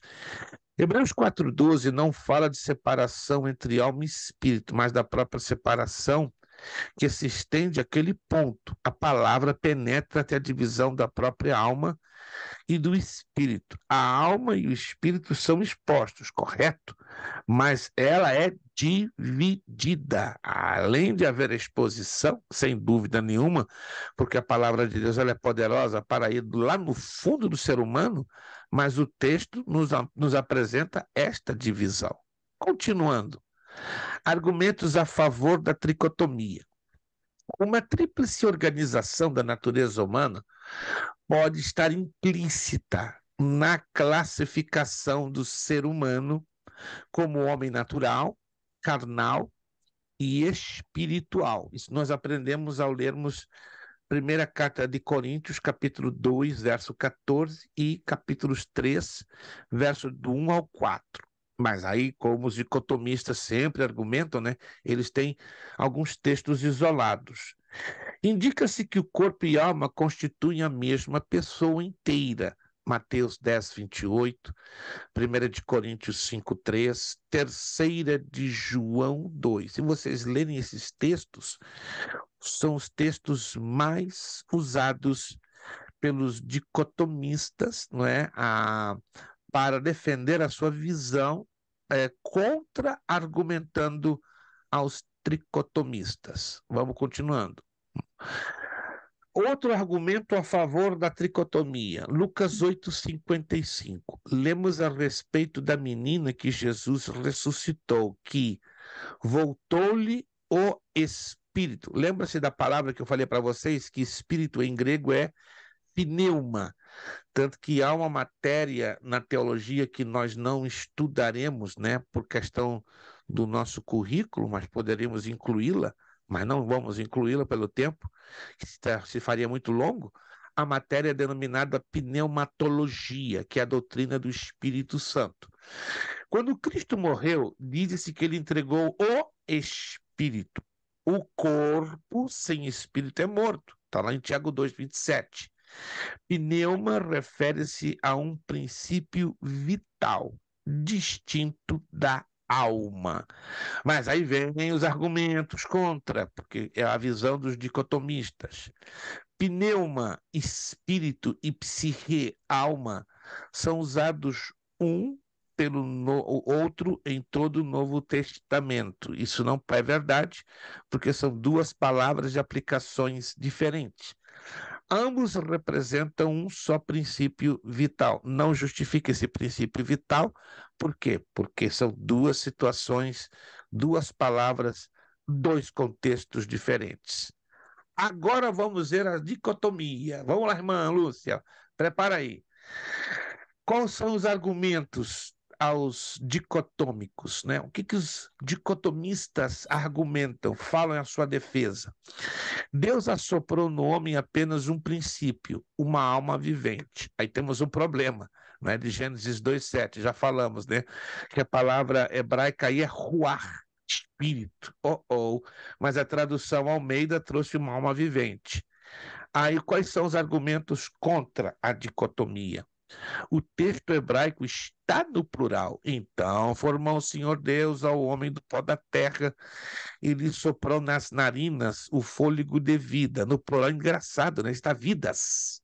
Hebreus 4:12 não fala de separação entre alma e espírito, mas da própria separação que se estende àquele ponto. A palavra penetra até a divisão da própria alma e do espírito. A alma e o espírito são expostos, correto? Mas ela é dividida. Além de haver exposição, sem dúvida nenhuma, porque a palavra de Deus ela é poderosa para ir lá no fundo do ser humano, mas o texto nos apresenta esta divisão. Continuando, argumentos a favor da tricotomia. Uma tríplice organização da natureza humana pode estar implícita na classificação do ser humano como homem natural, carnal e espiritual. Isso nós aprendemos ao lermos primeira carta de Coríntios, capítulo 2, verso 14 e capítulos 3, verso do 1 ao 4. Mas aí, como os dicotomistas sempre argumentam, né, eles têm alguns textos isolados. Indica-se que o corpo e alma constituem a mesma pessoa inteira. Mateus 10:28, 1 de Coríntios 5:3, 3 de João 2. Se vocês lerem esses textos, são os textos mais usados pelos dicotomistas, não é? Para defender a sua visão, contra-argumentando aos tricotomistas. Vamos continuando. Outro argumento a favor da tricotomia, Lucas 8:55. Lemos a respeito da menina que Jesus ressuscitou, que voltou-lhe o espírito. Lembra-se da palavra que eu falei para vocês, que espírito em grego é pneuma. Tanto que há uma matéria na teologia que nós não estudaremos, né, por questão do nosso currículo, mas poderíamos incluí-la, mas não vamos incluí-la pelo tempo, que se faria muito longo, a matéria denominada pneumatologia, que é a doutrina do Espírito Santo. Quando Cristo morreu, diz-se que ele entregou o Espírito. O corpo sem espírito é morto. Está lá em Tiago 2:27. Pneuma refere-se a um princípio vital, distinto da alma. Mas aí vêm os argumentos contra, porque é a visão dos dicotomistas. Pneuma, espírito e psique, alma, são usados um pelo outro em todo o Novo Testamento. Isso não é verdade, porque são duas palavras de aplicações diferentes. Ambos representam um só princípio vital. Não justifica esse princípio vital. Por quê? Porque são duas situações, duas palavras, dois contextos diferentes. Agora vamos ver a dicotomia. Vamos lá, irmã Lúcia, prepara aí. Quais são os argumentos aos dicotômicos, né? O que os dicotomistas argumentam, falam em sua defesa? Deus assoprou no homem apenas um princípio, uma alma vivente. Aí temos um problema, né? De Gênesis 2:7, já falamos, né? Que a palavra hebraica aí é ruach, espírito. Mas a tradução Almeida trouxe uma alma vivente. Aí quais são os argumentos contra a dicotomia? O texto hebraico está no plural. Então, formou o Senhor Deus ao homem do pó da terra e lhe soprou nas narinas o fôlego de vida. No plural, engraçado, né? Está vidas.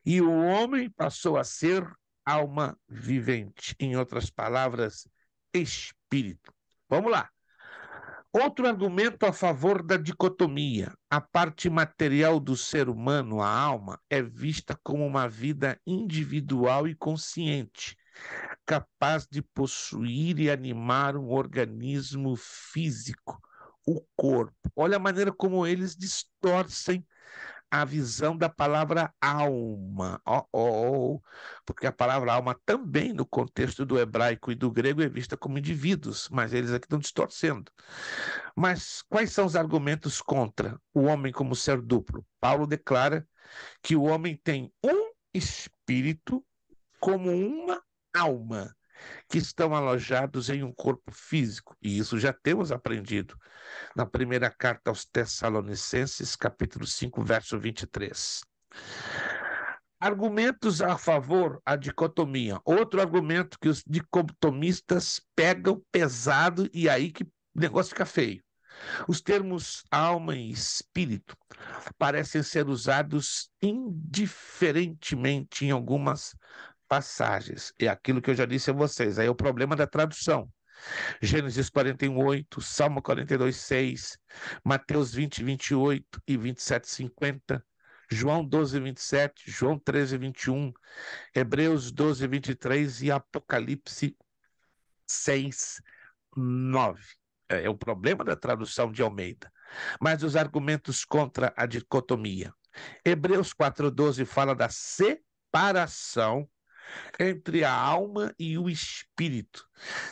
E o homem passou a ser alma vivente. Em outras palavras, espírito. Vamos lá. Outro argumento a favor da dicotomia: a parte material do ser humano, a alma, é vista como uma vida individual e consciente, capaz de possuir e animar um organismo físico, o corpo. Olha a maneira como eles distorcem a visão da palavra alma. Porque a palavra alma também, no contexto do hebraico e do grego, é vista como indivíduos, mas eles aqui estão distorcendo. Mas quais são os argumentos contra o homem como ser duplo? Paulo declara que o homem tem um espírito como uma alma, que estão alojados em um corpo físico. E isso já temos aprendido na primeira carta aos Tessalonicenses, capítulo 5, verso 23. Argumentos a favor da dicotomia. Outro argumento que os dicotomistas pegam pesado e aí que o negócio fica feio. Os termos alma e espírito parecem ser usados indiferentemente em algumas passagens. É aquilo que eu já disse a vocês. Aí é o problema da tradução. Gênesis 41:8, Salmo 42:6, Mateus 20:28 e 27:50, João 12:27, João 13:21, Hebreus 12:23 e Apocalipse 6:9. É o problema da tradução de Almeida. Mas os argumentos contra a dicotomia. Hebreus 4:12 fala da separação entre a alma e o espírito.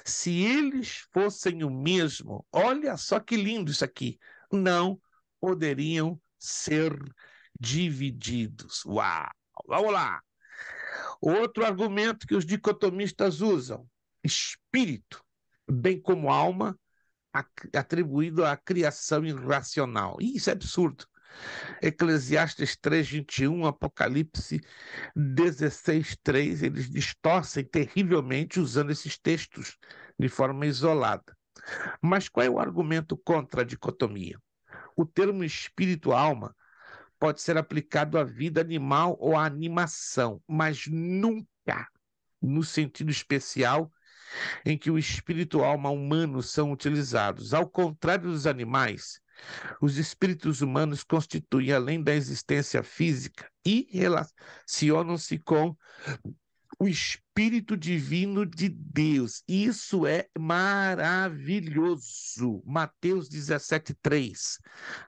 Se eles fossem o mesmo, olha só que lindo isso aqui, não poderiam ser divididos. Uau! Vamos lá. Outro argumento que os dicotomistas usam: espírito, bem como alma, atribuído à criação irracional. Isso é absurdo. Eclesiastes 3:21, Apocalipse 16:3, eles distorcem terrivelmente usando esses textos de forma isolada. Mas qual é o argumento contra a dicotomia? O termo espírito-alma pode ser aplicado à vida animal ou à animação, mas nunca no sentido especial em que o espírito e a alma humano são utilizados. Ao contrário dos animais, os espíritos humanos constituem, além da existência física, e relacionam-se com o Espírito Divino de Deus. Isso é maravilhoso. Mateus 17:3,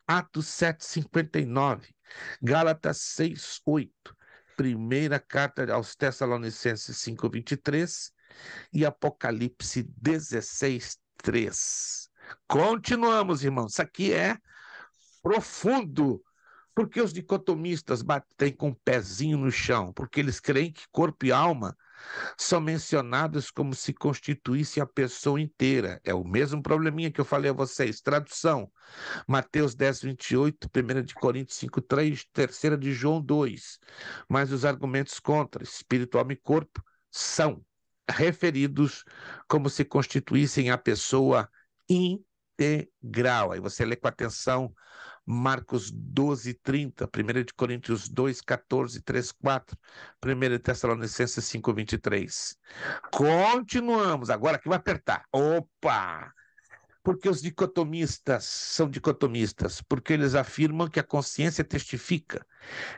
Atos 7:59, Gálatas 6:8, primeira carta aos Tessalonicenses 5:23 e Apocalipse 16:3. Continuamos, irmãos. Isso aqui é profundo. Porque os dicotomistas batem com o pezinho no chão? Porque eles creem que corpo e alma são mencionados como se constituíssem a pessoa inteira. É o mesmo probleminha que eu falei a vocês. Tradução: Mateus 10:28, 1 de Coríntios 5:3, 3 de João 2. Mas os argumentos contra espírito, alma e corpo são referidos como se constituíssem a pessoa integral. Aí você lê com atenção Marcos 12:30, 1 de Coríntios 2:14, 3:4, 1 de Tessalonicenses 5:23. Continuamos, agora que vai apertar. Opa! Porque os dicotomistas são dicotomistas? Porque eles afirmam que a consciência testifica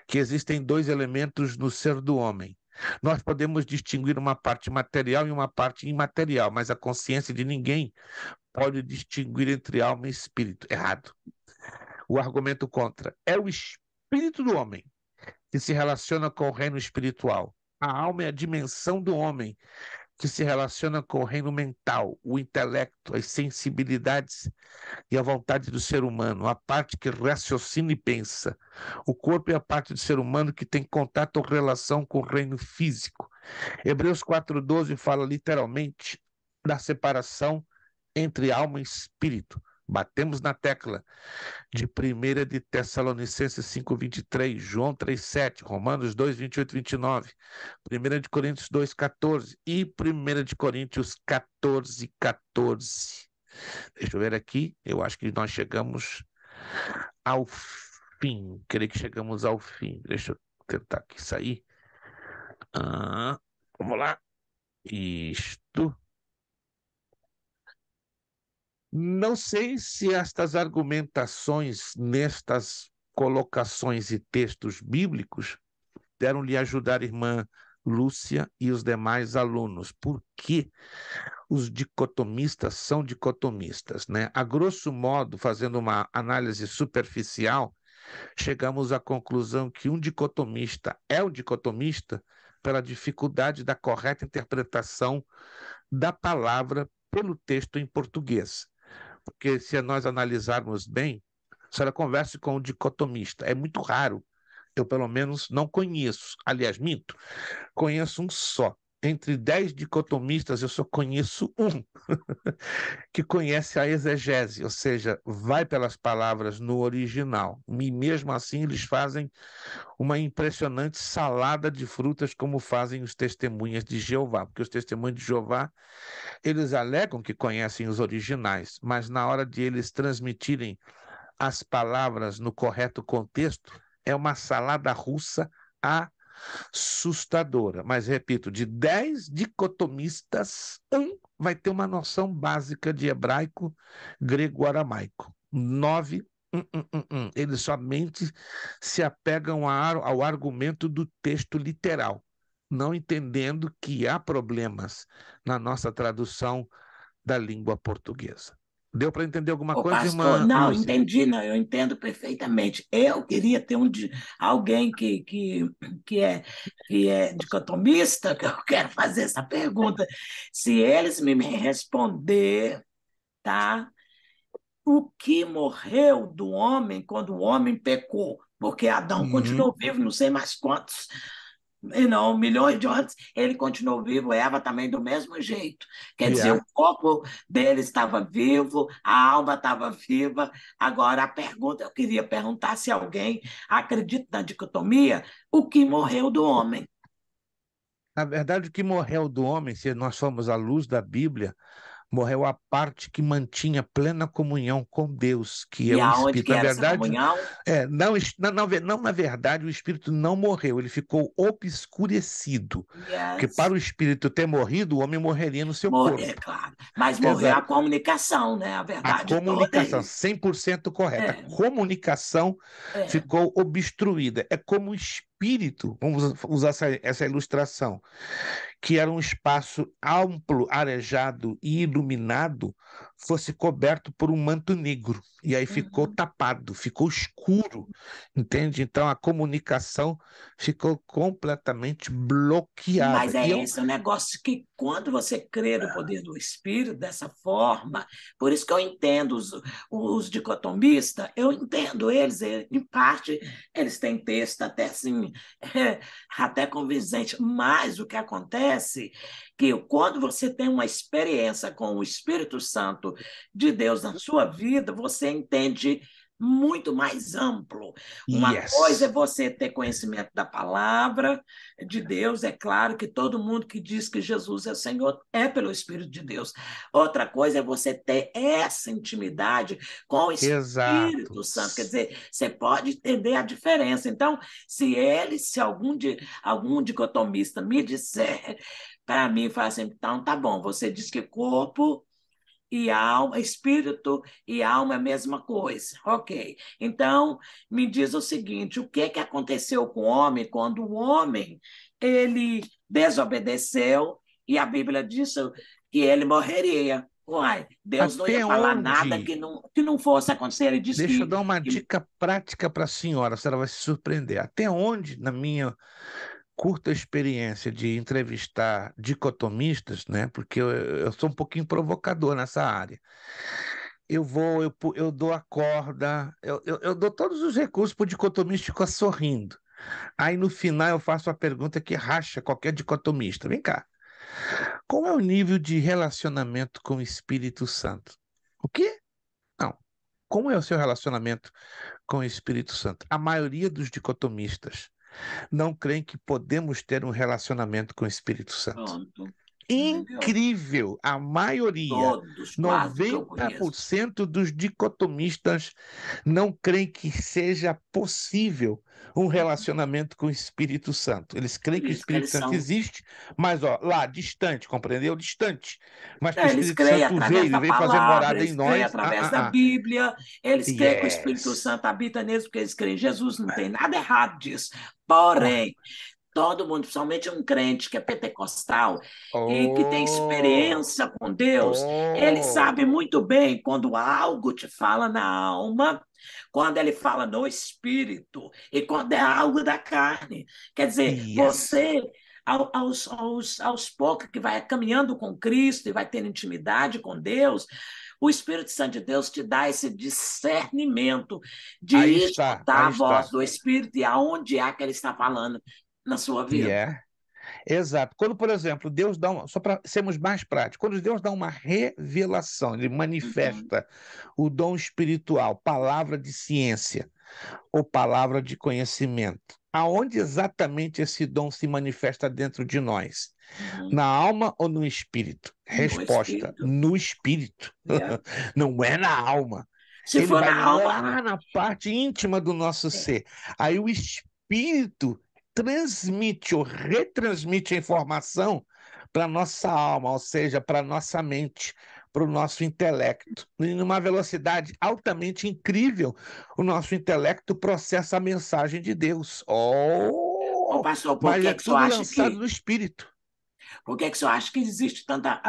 que existem dois elementos no ser do homem. Nós podemos distinguir uma parte material e uma parte imaterial, mas a consciência de ninguém pode distinguir entre alma e espírito. Errado. O argumento contra: é o espírito do homem que se relaciona com o reino espiritual. A alma é a dimensão do homem que se relaciona com o reino mental, o intelecto, as sensibilidades e a vontade do ser humano, a parte que raciocina e pensa. O corpo é a parte do ser humano que tem contato ou relação com o reino físico. Hebreus 4,12 fala literalmente da separação entre alma e espírito. Batemos na tecla de 1 de Tessalonicenses 5,23, João 3,7, Romanos 2,28 e 29, 1 de Coríntios 2,14 e 1 de Coríntios 14,14. Deixa eu ver aqui, eu acho que nós chegamos ao fim. Creio que chegamos ao fim. Deixa eu tentar aqui sair. Vamos lá. Isto. Não sei se estas argumentações nestas colocações e textos bíblicos deram lhe ajudar a irmã Lúcia e os demais alunos, porque os dicotomistas são dicotomistas, né? A grosso modo, fazendo uma análise superficial, chegamos à conclusão que um dicotomista é um dicotomista pela dificuldade da correta interpretação da palavra pelo texto em português. Porque se nós analisarmos bem, a senhora converse com um dicotomista. É muito raro. Eu, pelo menos, não conheço. Aliás, minto. Conheço um só. Entre 10 dicotomistas, eu só conheço um que conhece a exegese, ou seja, vai pelas palavras no original. E mesmo assim, eles fazem uma impressionante salada de frutas, como fazem os testemunhas de Jeová. Porque os testemunhas de Jeová, eles alegam que conhecem os originais, mas na hora de eles transmitirem as palavras no correto contexto, é uma salada russa assustadora. Mas, repito, de 10 dicotomistas, um vai ter uma noção básica de hebraico, grego, aramaico. 9, eles somente se apegam ao argumento do texto literal, não entendendo que há problemas na nossa tradução da língua portuguesa. Deu para entender alguma Ô, coisa, pastor, irmã não, Lúcia? entendi, não, eu entendo perfeitamente. Eu queria ter alguém que é dicotomista, que eu quero fazer essa pergunta. Se eles me responder, tá? O que morreu do homem quando o homem pecou? Porque Adão continuou vivo, não sei mais quantos, e não, milhões de anos, ele continuou vivo, Eva também do mesmo jeito. Quer dizer, Yeah. o corpo dele estava vivo, a alma estava viva. Agora, a pergunta, eu queria perguntar se alguém acredita na dicotomia, o que morreu do homem. Na verdade, o que morreu do homem, se nós formos à luz da Bíblia, morreu a parte que mantinha plena comunhão com Deus, que é E o aonde Espírito. que Na era essa verdade, comunhão? não, na verdade, o Espírito não morreu, ele ficou obscurecido. Porque Yes. para o Espírito ter morrido, o homem morreria no seu corpo. É claro. Mas morreu a Exato. comunicação, né? A A verdade toda é comunicação, isso. 100% correta. A É, comunicação é. ficou obstruída. É como o espírito, vamos usar essa ilustração, que era um espaço amplo, arejado e iluminado, fosse coberto por um manto negro. E aí ficou Uhum. tapado, ficou escuro, entende? Então a comunicação ficou completamente bloqueada. Mas é E eu, esse o negócio que quando você crê no poder do Espírito dessa forma, por isso que eu entendo os dicotomistas, eu entendo eles, em parte, eles têm texto até assim, até convincente, mas o que acontece que quando você tem uma experiência com o Espírito Santo de Deus na sua vida, você entende muito mais amplo. Uma coisa é yes, você ter conhecimento da palavra de Deus, é claro que todo mundo que diz que Jesus é o Senhor é pelo Espírito de Deus. Outra coisa é você ter essa intimidade com o exato. Espírito Santo, quer dizer, você pode entender a diferença. Então, se algum dicotomista me disser para mim, fala assim, então tá bom, você diz que corpo e alma, espírito e alma é a mesma coisa. Ok. Então, me diz o seguinte, o que aconteceu com o homem quando o homem ele desobedeceu e a Bíblia disse que ele morreria? Uai, Deus não ia Até falar nada onde? que não fosse acontecer. Ele disse Deixa eu que, dar uma que dica prática para a senhora vai se surpreender. Até onde, na minha curta experiência de entrevistar dicotomistas, né? Porque eu sou um pouquinho provocador nessa área. Eu dou a corda, eu dou todos os recursos para o dicotomista ficar sorrindo. Aí no final eu faço a pergunta que racha qualquer dicotomista. Vem cá. Qual é o nível de relacionamento com o Espírito Santo? O quê? Não. Como é o seu relacionamento com o Espírito Santo? A maioria dos dicotomistas não creem que podemos ter um relacionamento com o Espírito Santo. Pronto. Entendeu? Incrível! A maioria, Todos, quase que eu conheço. 90% dos dicotomistas não creem que seja possível um relacionamento com o Espírito Santo. Eles creem Por que o isso que Espírito eles Santo são. existe, mas ó, lá, distante, compreendeu? Distante. Mas que o Eles Espírito creem Santo através veio e da veio fazer palavra, morada em eles creem nós. através da Bíblia, eles creem que o Espírito Yes. Santo habita neles, porque eles creem em Jesus, não tem nada errado disso. Oh, Porém, todo mundo, principalmente um crente que é pentecostal e que tem oh, experiência com Deus, ele oh. sabe muito bem quando algo te fala na alma, quando ele fala no espírito e quando é algo da carne. Quer dizer, Yes. você, aos poucos que vai caminhando com Cristo e vai tendo intimidade com Deus, o Espírito Santo de Deus te dá esse discernimento de Aí está, escutar aí a voz está. do Espírito e aonde é que ele está falando na sua E vida. é. Exato. Quando, por exemplo, Deus dá uma, só para sermos mais práticos, quando Deus dá uma revelação, ele Uhum, manifesta o dom espiritual, palavra de ciência ou palavra de conhecimento. Aonde exatamente esse dom se manifesta dentro de nós? uhum. Na alma ou no espírito? No Resposta: Espírito. no espírito. É. Não é na alma. Se Ele for vai na alma, lá na parte íntima do nosso é. ser. Aí o espírito transmite ou retransmite a informação para nossa alma, ou seja, para nossa mente, para o nosso intelecto. E numa velocidade altamente incrível, o nosso intelecto processa a mensagem de Deus. Ô, Oh! pastor, Mas é tudo lançado no espírito. por que que o senhor acha que existe tanta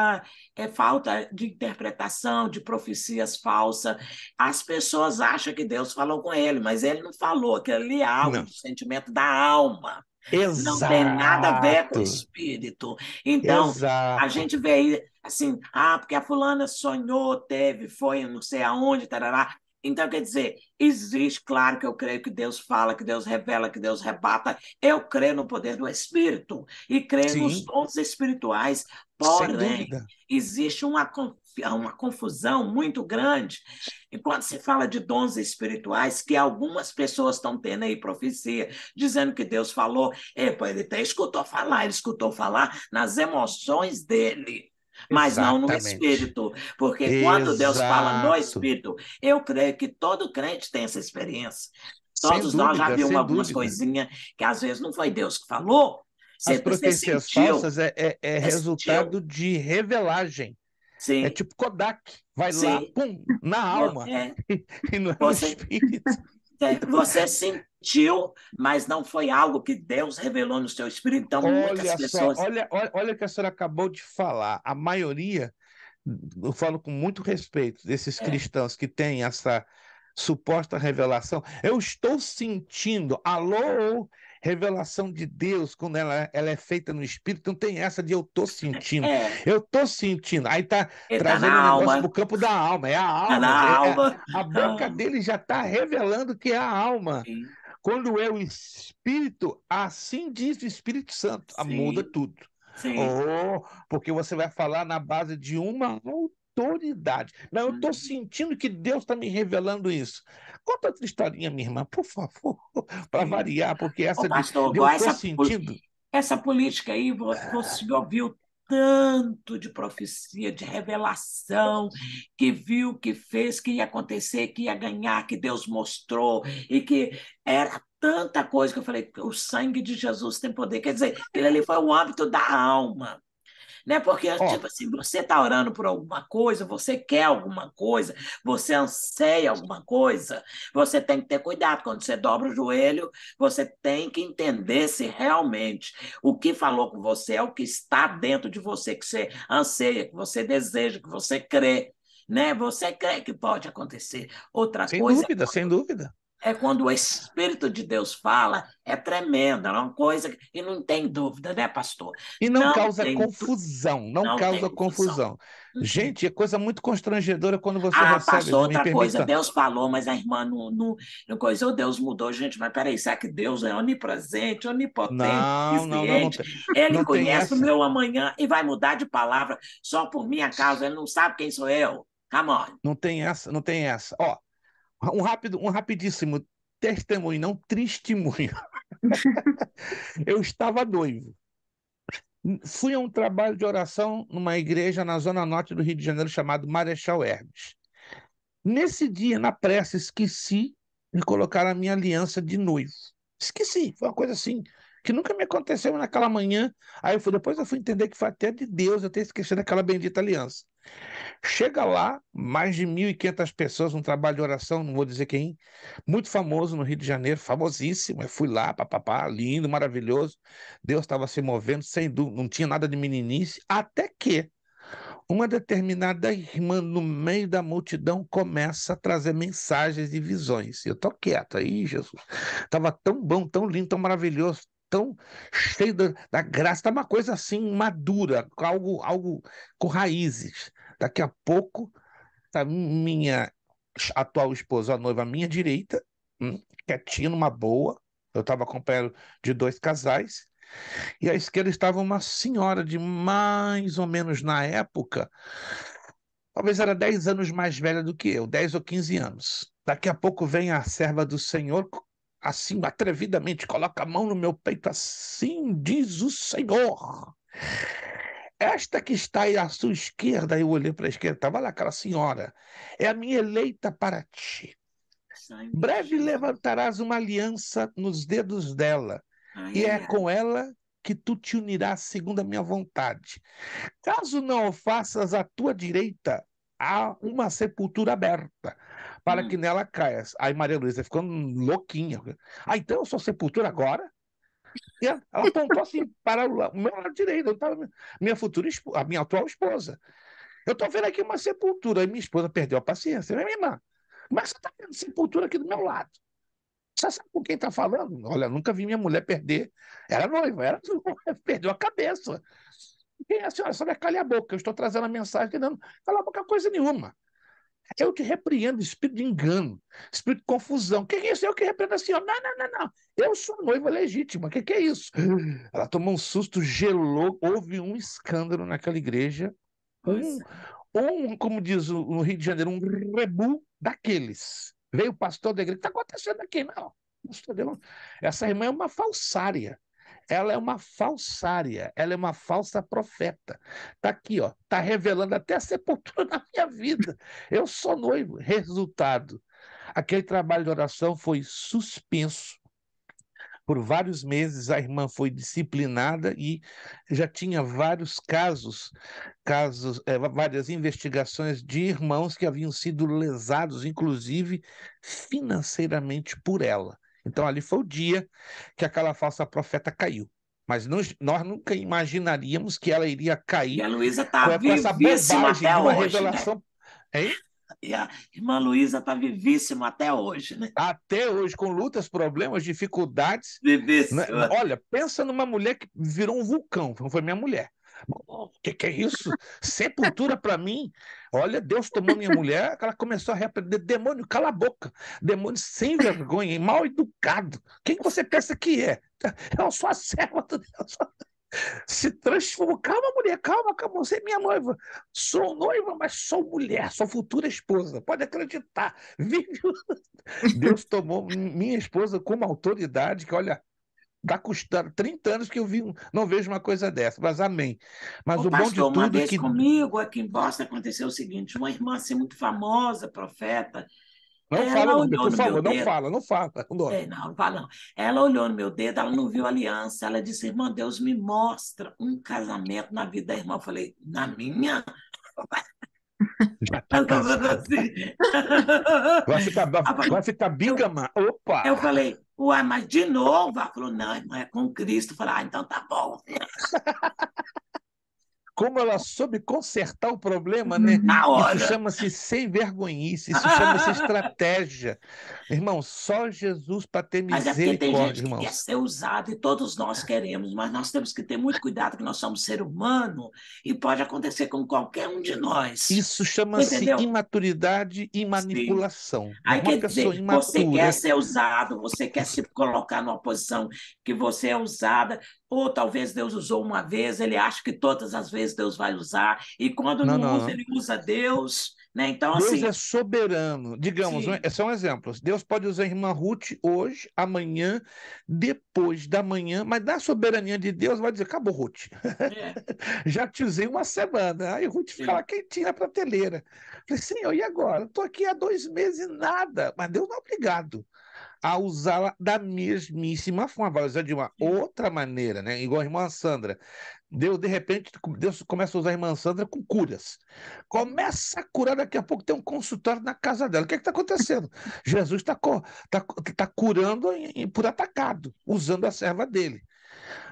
falta de interpretação, de profecias falsas? As pessoas acham que Deus falou com ele, mas ele não falou, aquilo ali é algo Não. do sentimento da alma. Não tem nada a ver com o Exato. espírito. Então, a Exato. gente vê aí assim, porque a fulana sonhou, teve, foi, não sei aonde, tarará. Então, quer dizer, existe, claro que eu creio que Deus fala, que Deus revela, que Deus rebata. Eu creio no poder do Espírito e creio nos Sim, dons espirituais. sem Porém, dúvida. existe uma confusão muito grande. E quando se fala de dons espirituais, que algumas pessoas estão tendo aí profecia, dizendo que Deus falou, epa, ele até ele escutou falar nas emoções dele, mas não no Exatamente. espírito, porque quando Deus fala no Exato. espírito, eu creio que todo crente tem essa experiência. Sem Todos nós já dúvida, vimos sem algumas dúvida. coisinhas que às vezes não foi Deus que falou, As você profecias sentiu, falsas é você resultado sentiu, de revelagem. É sim, tipo Kodak, vai lá, sim, pum, na alma, é, e não é no você, espírito. você sentiu, mas não foi algo que Deus revelou no seu espírito. Então, muitas Olha só, pessoas. olha o que a senhora acabou de falar. A maioria, eu falo com muito respeito desses É, cristãos que têm essa suposta revelação. Eu estou sentindo, alô, revelação de Deus, quando ela é feita no Espírito, não tem essa de eu estou sentindo. é, Eu estou sentindo. Aí está ele está na trazendo o negócio para alma, o campo da alma. É a está alma. na alma. A boca dele já está revelando que é a alma. Sim, Quando é o Espírito, assim diz o Espírito Santo, muda sim, tudo. sim. Oh, porque você vai falar na base de uma autoridade. Não, eu estou Uhum. sentindo que Deus está me revelando isso. Conta outra historinha, minha irmã, por favor, para Sim. variar, porque Ô, essa pastor, de eu igual estou sentindo. essa política aí, você ouviu tanto de profecia, de revelação, que viu, que fez, que ia acontecer, que ia ganhar, que Deus mostrou, e que era tanta coisa que eu falei, o sangue de Jesus tem poder. Quer dizer, aquele ali foi o âmbito da alma. Né? Porque, tipo Ó, assim, você está orando por alguma coisa, você quer alguma coisa, você anseia alguma coisa, você tem que ter cuidado. Quando você dobra o joelho, você tem que entender se realmente o que falou com você é o que está dentro de você, que você anseia, que você deseja, que você crê. Né? Você crê que pode acontecer. Outra sem coisa é dúvida, sem dúvida. É quando o Espírito de Deus fala, é tremendo, é uma coisa e não tem dúvida, né, pastor? E não Não causa tem, confusão, não não tem causa confusão. confusão. Gente, é coisa muito constrangedora quando você Ah, recebe, pastor, me outra coisa, permita. Deus falou, mas a irmã não coisou, Deus mudou. Gente, mas peraí, será que Deus é onipresente, onipotente, Não, não, não, onisciente? Ele não tem conhece o essa. meu amanhã e vai mudar de palavra só por minha causa. Ele não sabe quem sou eu. Come on. Não tem essa, não tem essa. Ó, um rapidíssimo testemunho, não testemunho. Eu estava noivo. Fui a um trabalho de oração numa igreja na zona norte do Rio de Janeiro chamado Marechal Hermes. Nesse dia, na prece, esqueci de colocar a minha aliança de noivo. Esqueci, foi uma coisa assim, que nunca me aconteceu naquela manhã. Depois eu fui entender que foi até de Deus eu ter esquecido aquela bendita aliança. Chega lá, mais de 1.500 pessoas, um trabalho de oração, não vou dizer quem, muito famoso no Rio de Janeiro, famosíssimo. Eu fui lá, papapá, lindo, maravilhoso. Deus estava se movendo, sem dúvida, não tinha nada de meninice, até que uma determinada irmã, no meio da multidão, começa a trazer mensagens e visões. Eu tô quieto, aí, Jesus. Estava tão bom, tão lindo, tão maravilhoso, tão cheio da graça, tá uma coisa assim, madura, algo com raízes. Daqui a pouco, tá minha atual esposa, a noiva à minha direita, quietinha, numa boa. Eu estava acompanhado de dois casais. E à esquerda estava uma senhora de mais ou menos na época, talvez era 10 anos mais velha do que eu, 10 ou 15 anos. Daqui a pouco vem a serva do Senhor, assim, atrevidamente, coloca a mão no meu peito, assim diz o Senhor. Esta que está aí à sua esquerda, eu olhei para a esquerda, estava lá aquela senhora, é a minha eleita para ti. Sangue de Breve Jesus. levantarás uma aliança nos dedos dela, Ai, e ai, é ai. com ela que tu te unirás segundo a minha vontade. Caso não o faças à tua direita, há uma sepultura aberta, para que nela caias. Aí Maria Luísa ficou louquinha. Ah, então eu sou sepultura agora? E ela apontou assim para o meu lado direito, eu tava, minha futura a minha atual esposa. Eu estou vendo aqui uma sepultura. Aí minha esposa perdeu a paciência. Minha irmã, como é que você está vendo sepultura aqui do meu lado? Você sabe com quem está falando? Olha, nunca vi minha mulher perder. Era noiva, perdeu a cabeça. Quem é a senhora? A senhora calha a boca. Eu estou trazendo a mensagem, não cala a boca coisa nenhuma. Eu te repreendo, espírito de engano, espírito de confusão. Quem é isso? Eu que repreendo a senhora. Não, não, não, não. Eu sou noiva legítima. O que é isso? Ela tomou um susto, gelou. Houve um escândalo naquela igreja. Um, Nossa. como diz no Rio de Janeiro, um rebu daqueles. Veio o pastor da igreja. O que está acontecendo aqui? Não. Essa irmã é uma falsária. Ela é uma falsária, ela é uma falsa profeta. Está aqui, ó, está revelando até a sepultura da minha vida. Eu sou noivo. Resultado: aquele trabalho de oração foi suspenso. Por vários meses a irmã foi disciplinada e já tinha vários várias investigações de irmãos que haviam sido lesados, inclusive financeiramente por ela. Então ali foi o dia que aquela falsa profeta caiu. Mas nós nunca imaginaríamos que ela iria E cair a Luísa está com essa vivíssima bobagem até de uma hoje, né? revelação. Hein? E a irmã Luísa está vivíssima até hoje, né? Até hoje, com lutas, problemas, dificuldades, né? Vivíssima. Olha, pensa numa mulher que virou um vulcão, foi minha mulher. O que é isso? Sepultura para mim. Olha, Deus tomou minha mulher, ela começou a repreender. Demônio, cala a boca. Demônio sem vergonha, mal educado. Quem você pensa que é? Eu sou a serva do Deus. Se transformou. Calma, mulher, calma, calma. Você é minha noiva. Sou noiva, mas sou mulher, sou futura esposa. Pode acreditar. Vive. Deus tomou minha esposa como autoridade, que olha, está custando 30 anos que não vejo uma coisa dessa, mas amém. Mas O o bom de pastor, uma tudo é vez que. comigo, aqui em Boston, aconteceu o seguinte: uma irmã assim muito famosa, profeta, Não fala ela o nome, olhou por no meu favor, não dedo. fala, não fala o nome. Não, não fala não. Ela olhou no meu dedo, ela não viu a aliança. Ela disse: irmã, Deus me mostra um casamento na vida da irmã. Eu falei: na minha? Já está Ela falou casada. assim. Vai ficar Eu, bígama? eu Opa! falei: uai, mas de novo? Ela falou: não, irmã, é com Cristo. Eu falei: ah, então tá bom. como ela soube consertar o problema, né? Na Isso hora. chama-se sem vergonhice, isso chama-se estratégia. Irmão, só Jesus para ter Mas é porque tem gente misericórdia, que quer irmãos. ser usado e todos nós queremos, mas nós temos que ter muito cuidado que nós somos ser humano e pode acontecer com qualquer um de nós. Isso chama-se Entendeu? imaturidade e Sim. manipulação. Aí Uma quer pessoa dizer, você quer imatura. ser usado, você quer se colocar numa posição que você é usada, ou talvez Deus usou uma vez, ele acha que todas as vezes Deus vai usar, e quando Não, não usa, não. ele usa Deus, né? Então, Deus assim, é soberano. Digamos, sim, são exemplos. Deus pode usar a irmã Ruth hoje, amanhã, depois da manhã, mas da soberania de Deus vai dizer: acabou, Ruth. é, Já te usei uma semana. Aí Ruth fica lá sim. quentinha na prateleira. Falei: Senhor, e agora? Estou aqui há 2 meses e nada. Mas Deus não é obrigado a usá-la da mesmíssima forma, vai usar de uma Sim. outra maneira, né? Igual a irmã Sandra. Deus, de repente, Deus começa a usar a irmã Sandra com curas. Começa a curar, daqui a pouco tem um consultório na casa dela. O que está acontecendo? Jesus tá curando por atacado, usando a serva dele.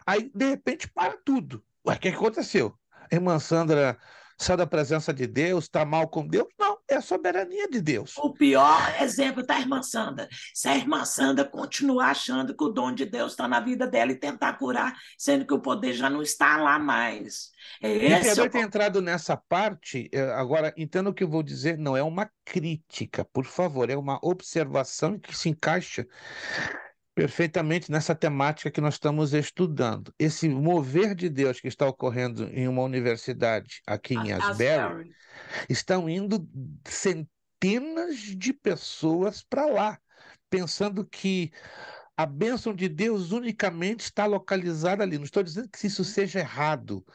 Aí, de repente, para tudo. Ué, o que aconteceu? A irmã Sandra sai da presença de Deus, está mal com Deus? Não, é a soberania de Deus. O pior exemplo da irmã Sandra. Se a irmã Sandra continuar achando que o dom de Deus está na vida dela e tentar curar, sendo que o poder já não está lá mais. É Me esse perdoe o ter entrado nessa parte, agora entendo o que eu vou dizer, não é uma crítica, por favor, é uma observação que se encaixa perfeitamente nessa temática que nós estamos estudando. Esse mover de Deus que está ocorrendo em uma universidade aqui em Asbury, Asbury. estão indo centenas de pessoas para lá, pensando que a bênção de Deus unicamente está localizada ali. Não estou dizendo que isso seja errado,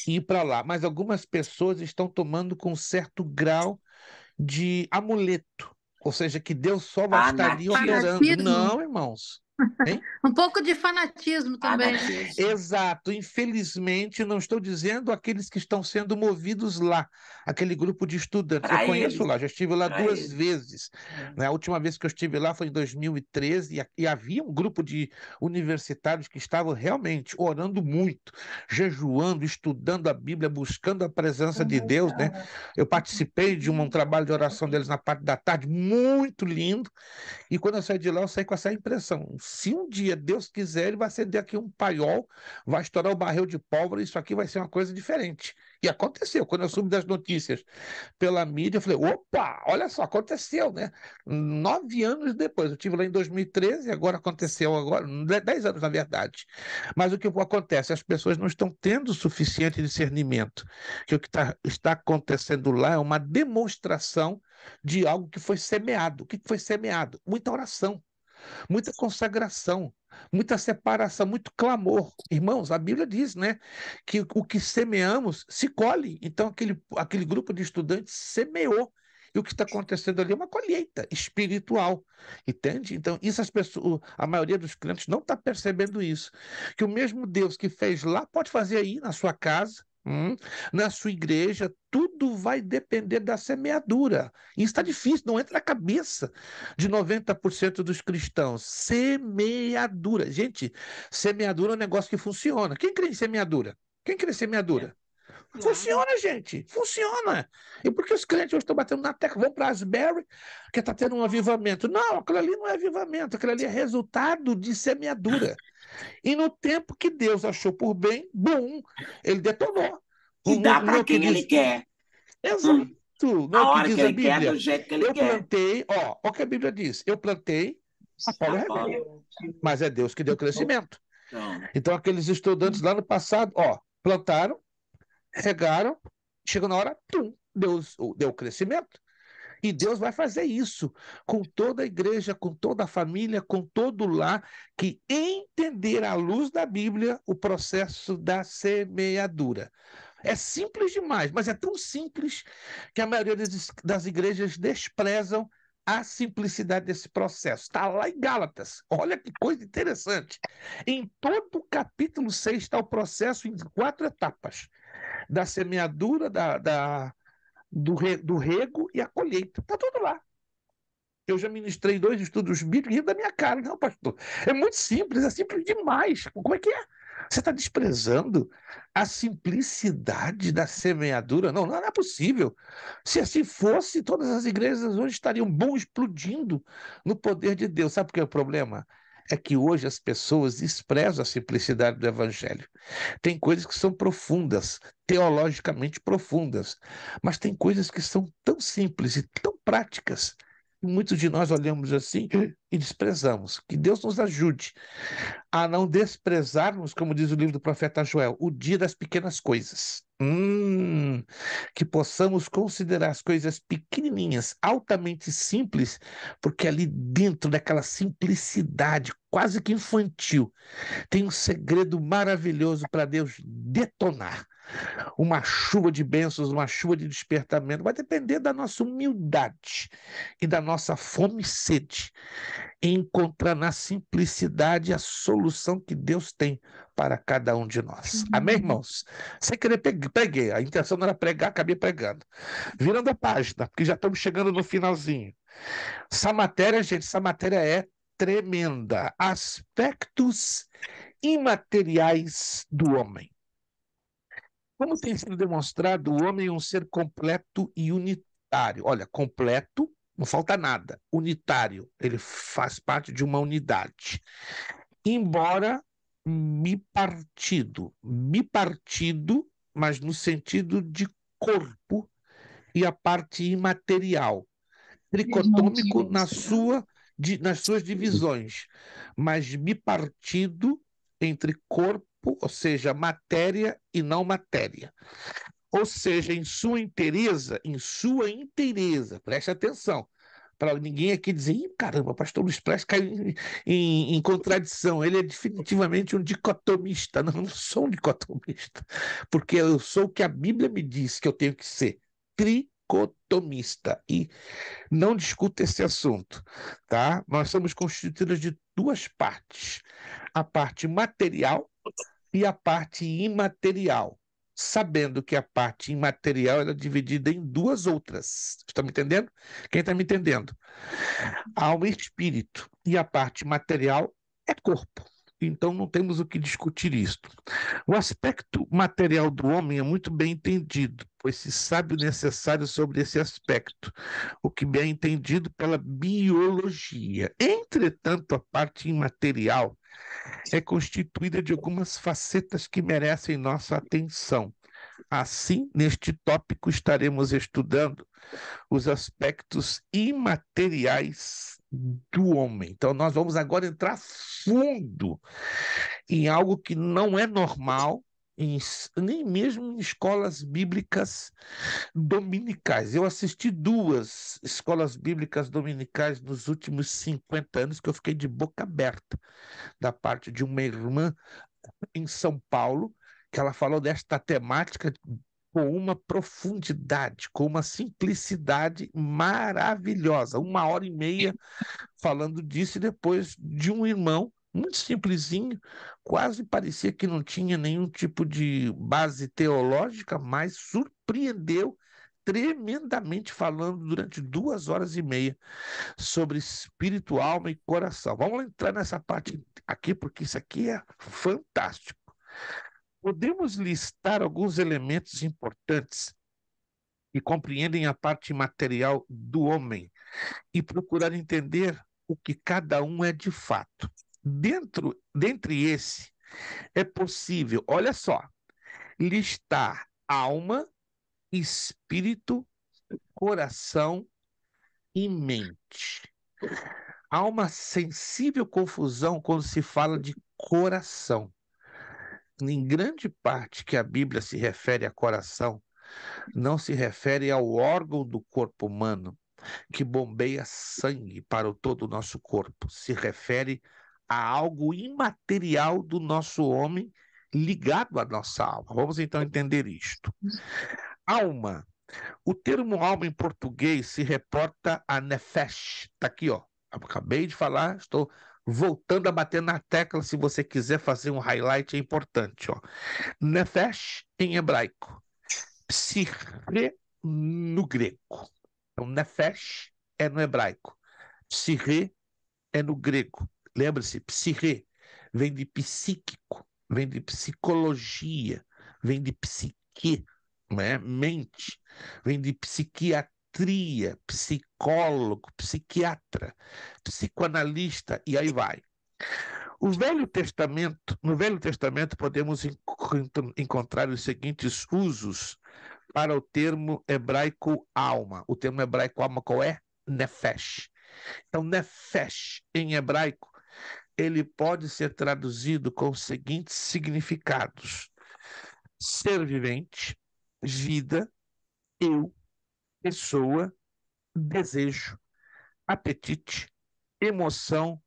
ir para lá, mas algumas pessoas estão tomando com certo grau de amuleto, ou seja, que Deus só vai estar ali Fanatismo. operando. Fanatismo, Não, irmãos. Hein? um pouco de fanatismo também, né? Fanatismo. Exato, infelizmente, não estou dizendo aqueles que estão sendo movidos lá, aquele grupo de estudantes. Eu Para conheço eles. lá, já estive lá Para 2 eles. vezes. Né? A última vez que eu estive lá foi em 2013 e havia um grupo de universitários que estavam realmente orando muito, jejuando, estudando a Bíblia, buscando a presença de Deus, né? Eu participei de um trabalho de oração deles na parte da tarde, muito lindo. E quando eu saí de lá, eu saí com essa impressão. Se um dia Deus quiser, ele vai acender aqui um paiol, vai estourar o barril de pólvora, isso aqui vai ser uma coisa diferente. E aconteceu. Quando eu soube das notícias pela mídia, eu falei: opa, olha só, aconteceu, né? 9 anos depois, eu estive lá em 2013, agora aconteceu, agora, 10 anos, na verdade. Mas o que acontece? As pessoas não estão tendo suficiente discernimento, que o que está acontecendo lá é uma demonstração de algo que foi semeado. O que foi semeado? Muita oração, muita consagração, muita separação, muito clamor. Irmãos, a Bíblia diz, né, que o que semeamos se colhe. Então, aquele grupo de estudantes semeou. E o que está acontecendo ali é uma colheita espiritual, entende? Então, isso as pessoas, a maioria dos crentes não está percebendo isso. Que o mesmo Deus que fez lá pode fazer aí na sua casa, na sua igreja, tudo vai depender da semeadura. Isso está difícil, não entra na cabeça de 90% dos cristãos. Semeadura. Gente, semeadura é um negócio que funciona. Quem crê em semeadura? Quem crê em semeadura? Claro. Funciona, gente, funciona. E por que os crentes hoje estão batendo na tecla? Vão para Asbury, que está tendo um avivamento. Não, aquilo ali não é avivamento, aquilo ali é resultado de semeadura. E no tempo que Deus achou por bem, bom, ele detonou. E dá Não é para o que quem ele diz. quer. Exato. Não é A o que hora que diz a ele quer, do Bíblia? jeito que ele Eu quer. plantei, ó o que a Bíblia diz. Eu plantei, Apolo regou. Apolo. Mas é Deus que deu crescimento. Então, Então, aqueles estudantes lá no passado, plantaram, regaram, chegou na hora, Deus deu crescimento. E Deus vai fazer isso com toda a igreja, com toda a família, com todo o lar, que entender à luz da Bíblia o processo da semeadura. É simples demais, mas é tão simples que a maioria das igrejas desprezam a simplicidade desse processo. Está lá em Gálatas. Olha que coisa interessante. Em todo o capítulo 6 está o processo em 4 etapas: da semeadura, do rego e a colheita. Está tudo lá. Eu já ministrei 2 estudos bíblicos e da minha cara. Não, pastor. É muito simples, é simples demais. Como é que é? Você está desprezando a simplicidade da semeadura? Não, não é possível. Se assim fosse, todas as igrejas hoje estariam explodindo no poder de Deus. Sabe por que é o problema? É que hoje as pessoas desprezam a simplicidade do evangelho. Tem coisas que são profundas, teologicamente profundas, mas tem coisas que são tão simples e tão práticas. E muitos de nós olhamos assim e desprezamos. Que Deus nos ajude a não desprezarmos, como diz o livro do profeta Joel, o dia das pequenas coisas. Que possamos considerar as coisas pequenininhas, altamente simples, porque ali dentro daquela simplicidade quase que infantil, tem um segredo maravilhoso para Deus detonar. Uma chuva de bênçãos, uma chuva de despertamento. Vai depender da nossa humildade e da nossa fome e sede em encontrar na simplicidade a solução que Deus tem para cada um de nós. Amém, irmãos? Sem querer, preguei. A intenção não era pregar, acabei pregando. Virando a página, porque já estamos chegando no finalzinho. Essa matéria, gente, essa matéria é tremenda. Aspectos imateriais do homem. Como tem sido demonstrado, o homem é um ser completo e unitário. Olha, completo, não falta nada. Unitário, ele faz parte de uma unidade. Embora bipartido, mas no sentido de corpo e a parte imaterial. Tricotômico nas suas divisões, mas bipartido entre corpo, ou seja, matéria e não matéria. Ou seja, em sua inteireza, preste atenção, para ninguém aqui dizer, Ih, caramba, o pastor Luiz Prestes caiu em contradição, ele é definitivamente um dicotomista. Não, eu não sou um dicotomista, porque eu sou o que a Bíblia me diz que eu tenho que ser, tricotomista, e não discuta esse assunto, tá? Nós somos constituídos de duas partes, a parte material e a parte imaterial, sabendo que a parte imaterial era dividida em duas outras. Estão me entendendo? Quem está me entendendo? Alma e espírito, e a parte material é corpo. Então não temos o que discutir isto. O aspecto material do homem é muito bem entendido, pois se sabe o necessário sobre esse aspecto, o que bem é entendido pela biologia. Entretanto, a parte imaterial é constituída de algumas facetas que merecem nossa atenção. Assim, neste tópico estaremos estudando os aspectos imateriais do homem. Então, nós vamos agora entrar fundo em algo que não é normal, nem mesmo em escolas bíblicas dominicais. Eu assisti duas escolas bíblicas dominicais nos últimos 50 anos que eu fiquei de boca aberta, da parte de uma irmã em São Paulo, que ela falou desta temática com uma profundidade, com uma simplicidade maravilhosa. 1 hora e meia falando disso, e depois de um irmão muito simplesinho, quase parecia que não tinha nenhum tipo de base teológica, mas surpreendeu tremendamente, falando durante 2 horas e meia sobre espírito, alma e coração. Vamos entrar nessa parte aqui, porque isso aqui é fantástico. Podemos listar alguns elementos importantes que compreendem a parte material do homem e procurar entender o que cada um é de fato. Dentre esse, é possível, olha só, listar alma, espírito, coração e mente. Há uma sensível confusão quando se fala de coração. Em grande parte que a Bíblia se refere a coração, não se refere ao órgão do corpo humano que bombeia sangue para todo o nosso corpo. Se refere a algo imaterial do nosso homem ligado à nossa alma. Vamos então entender isto. Alma. O termo alma em português se reporta a nefesh. Está aqui, ó. Acabei de falar, estou voltando a bater na tecla. Se você quiser fazer um highlight, é importante, ó. Nefesh em hebraico. Psique no grego. Então, nefesh é no hebraico. Psique é no grego. Lembre-se, psique vem de psíquico. vem de psicologia, vem de psique, né? Mente, vem de psiquiatria, psicólogo, psiquiatra, psicoanalista, e aí vai. No Velho Testamento podemos encontrar os seguintes usos para o termo hebraico alma. O termo hebraico alma qual é? Nefesh. Então, nefesh, em hebraico, ele pode ser traduzido com os seguintes significados: ser vivente, vida, eu, pessoa, desejo, apetite, emoção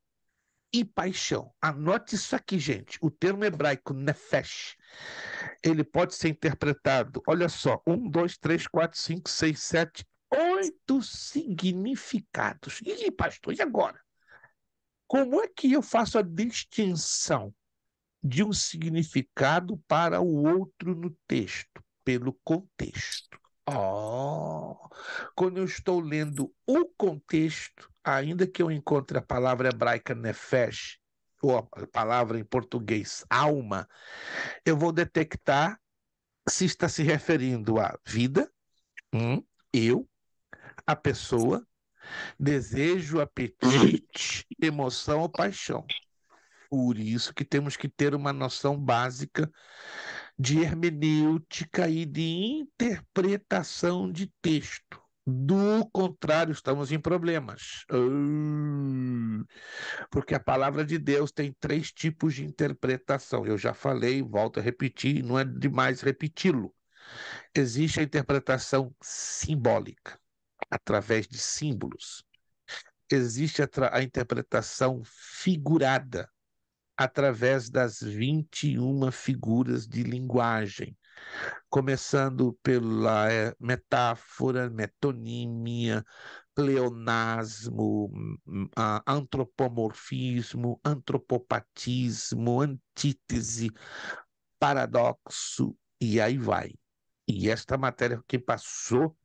e paixão. Anote isso aqui, gente. O termo hebraico nefesh, ele pode ser interpretado, olha só, 8 significados. E pastor, e agora? Como é que eu faço a distinção de um significado para o outro no texto? Pelo contexto. Oh, quando eu estou lendo o contexto, ainda que eu encontre a palavra hebraica nefesh, ou a palavra em português alma, eu vou detectar se está se referindo à vida, eu, a pessoa, desejo, apetite, emoção ou paixão. Por isso que temos que ter uma noção básica de hermenêutica e de interpretação de texto. Do contrário, estamos em problemas. Porque a palavra de Deus tem 3 tipos de interpretação. Eu já falei, volto a repetir, não é demais repeti-lo. Existe a interpretação simbólica, através de símbolos. Existe a interpretação figurada, através das 21 figuras de linguagem, começando pela metáfora, metonímia, pleonasmo, antropomorfismo, antropopatismo, antítese, paradoxo, e aí vai. E esta matéria que passou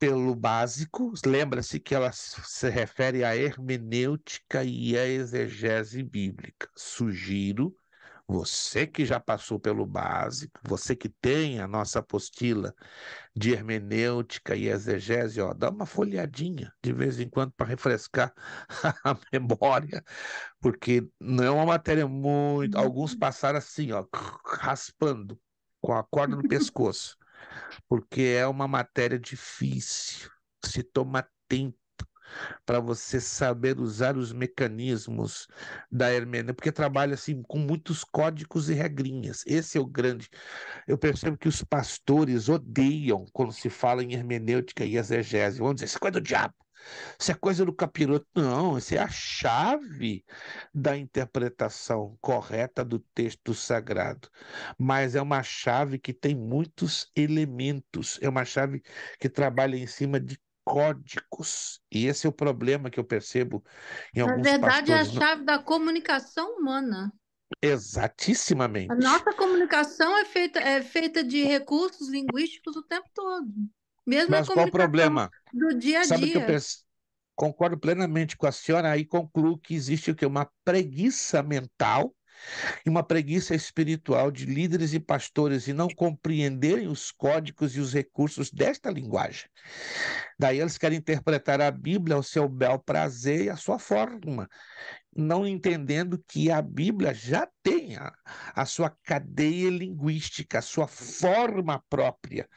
pelo básico, lembra-se que ela se refere à hermenêutica e à exegese bíblica. Sugiro, você que já passou pelo básico, você que tem a nossa apostila de hermenêutica e exegese, ó, dá uma folhadinha de vez em quando para refrescar a memória, porque não é uma matéria muito. Alguns passaram assim, ó, raspando com a corda no pescoço, porque é uma matéria difícil. Se toma tempo para você saber usar os mecanismos da hermenêutica, porque trabalha assim com muitos códigos e regrinhas. Esse é o grande. Eu percebo que os pastores odeiam quando se fala em hermenêutica e exegese. Vamos dizer, isso é coisa do diabo. Isso é coisa do capiroto. Não, isso é a chave da interpretação correta do texto sagrado. Mas é uma chave que tem muitos elementos. É uma chave que trabalha em cima de códigos. E esse é o problema que eu percebo em Na alguns verdade, é a pastores. chave da comunicação humana. A Exatissimamente. nossa comunicação é feita de recursos linguísticos o tempo todo. Mesmo a Mas qual o comunicação problema? do dia a Sabe o que eu dia. concordo plenamente com a senhora, aí concluo que existe o quê? Uma preguiça mental e uma preguiça espiritual de líderes e pastores em não compreenderem os códigos e os recursos desta linguagem. Daí eles querem interpretar a Bíblia ao seu bel prazer e à sua forma, não entendendo que a Bíblia já tem a sua cadeia linguística, a sua forma própria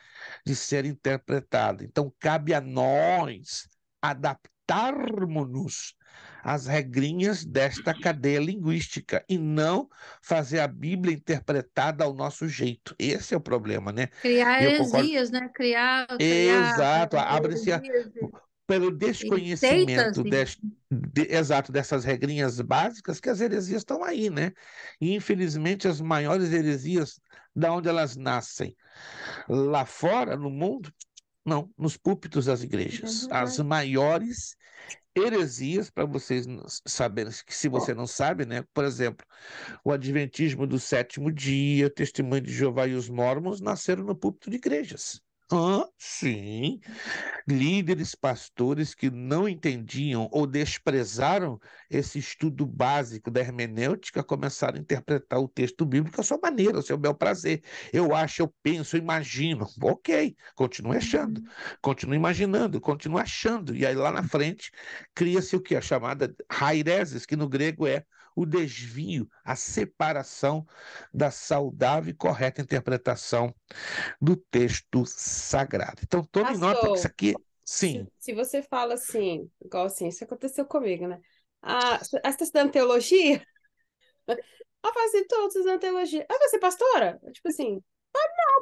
de ser interpretada. Então, cabe a nós adaptarmos-nos às regrinhas desta cadeia linguística e não fazer a Bíblia interpretada ao nosso jeito. Esse é o problema, né? Criar Eu concordo. heresias, né? Criar Exato, abre-se heresias pelo e seitas. desconhecimento exato dessas regrinhas básicas que as heresias estão aí, né? E infelizmente as maiores heresias, da onde elas nascem? Lá fora, no mundo? Não, nos púlpitos das É igrejas. As verdade. maiores heresias, para vocês saberem, que se você não sabe, né? Por exemplo, o Adventismo do sétimo dia, o Testemunho de Jeová e os Mórmons nasceram no púlpito de igrejas. Sim. Líderes, pastores que não entendiam ou desprezaram esse estudo básico da hermenêutica começaram a interpretar o texto bíblico à sua maneira, ao seu bel prazer. Eu acho, eu penso, eu imagino. Ok, continue achando, continue imaginando, continue achando. E aí lá na frente cria-se o que? A chamada haireses, que no grego é o desvio, a separação da saudável e correta interpretação do texto sagrado. Então, tome nota que isso Pastor, aqui, sim, se você fala assim, igual assim, isso aconteceu comigo, né? Ah, você está estudando teologia? Eu falo assim, tô estudando teologia. Ah, você é pastora? Eu, tipo assim,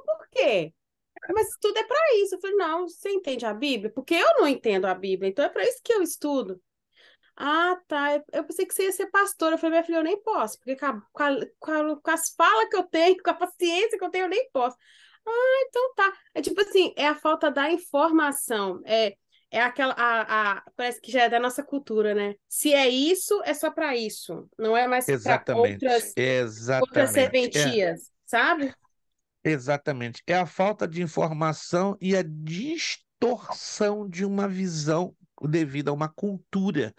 por quê? Mas tudo é para isso. Eu falei, não, você entende a Bíblia? Porque eu não entendo a Bíblia, então é para isso que eu estudo. Ah, tá. Eu pensei que você ia ser pastora. Eu falei, minha filha, eu nem posso, porque com as falas que eu tenho, com a paciência que eu tenho, eu nem posso. Ah, então tá. É tipo assim, é a falta da informação. É aquela. Parece que já é da nossa cultura, né? Se é isso, é só para isso. Não é mais para exatamente, outras exatamente, serventias, sabe? exatamente. É a falta de informação e a distorção de uma visão devido a uma cultura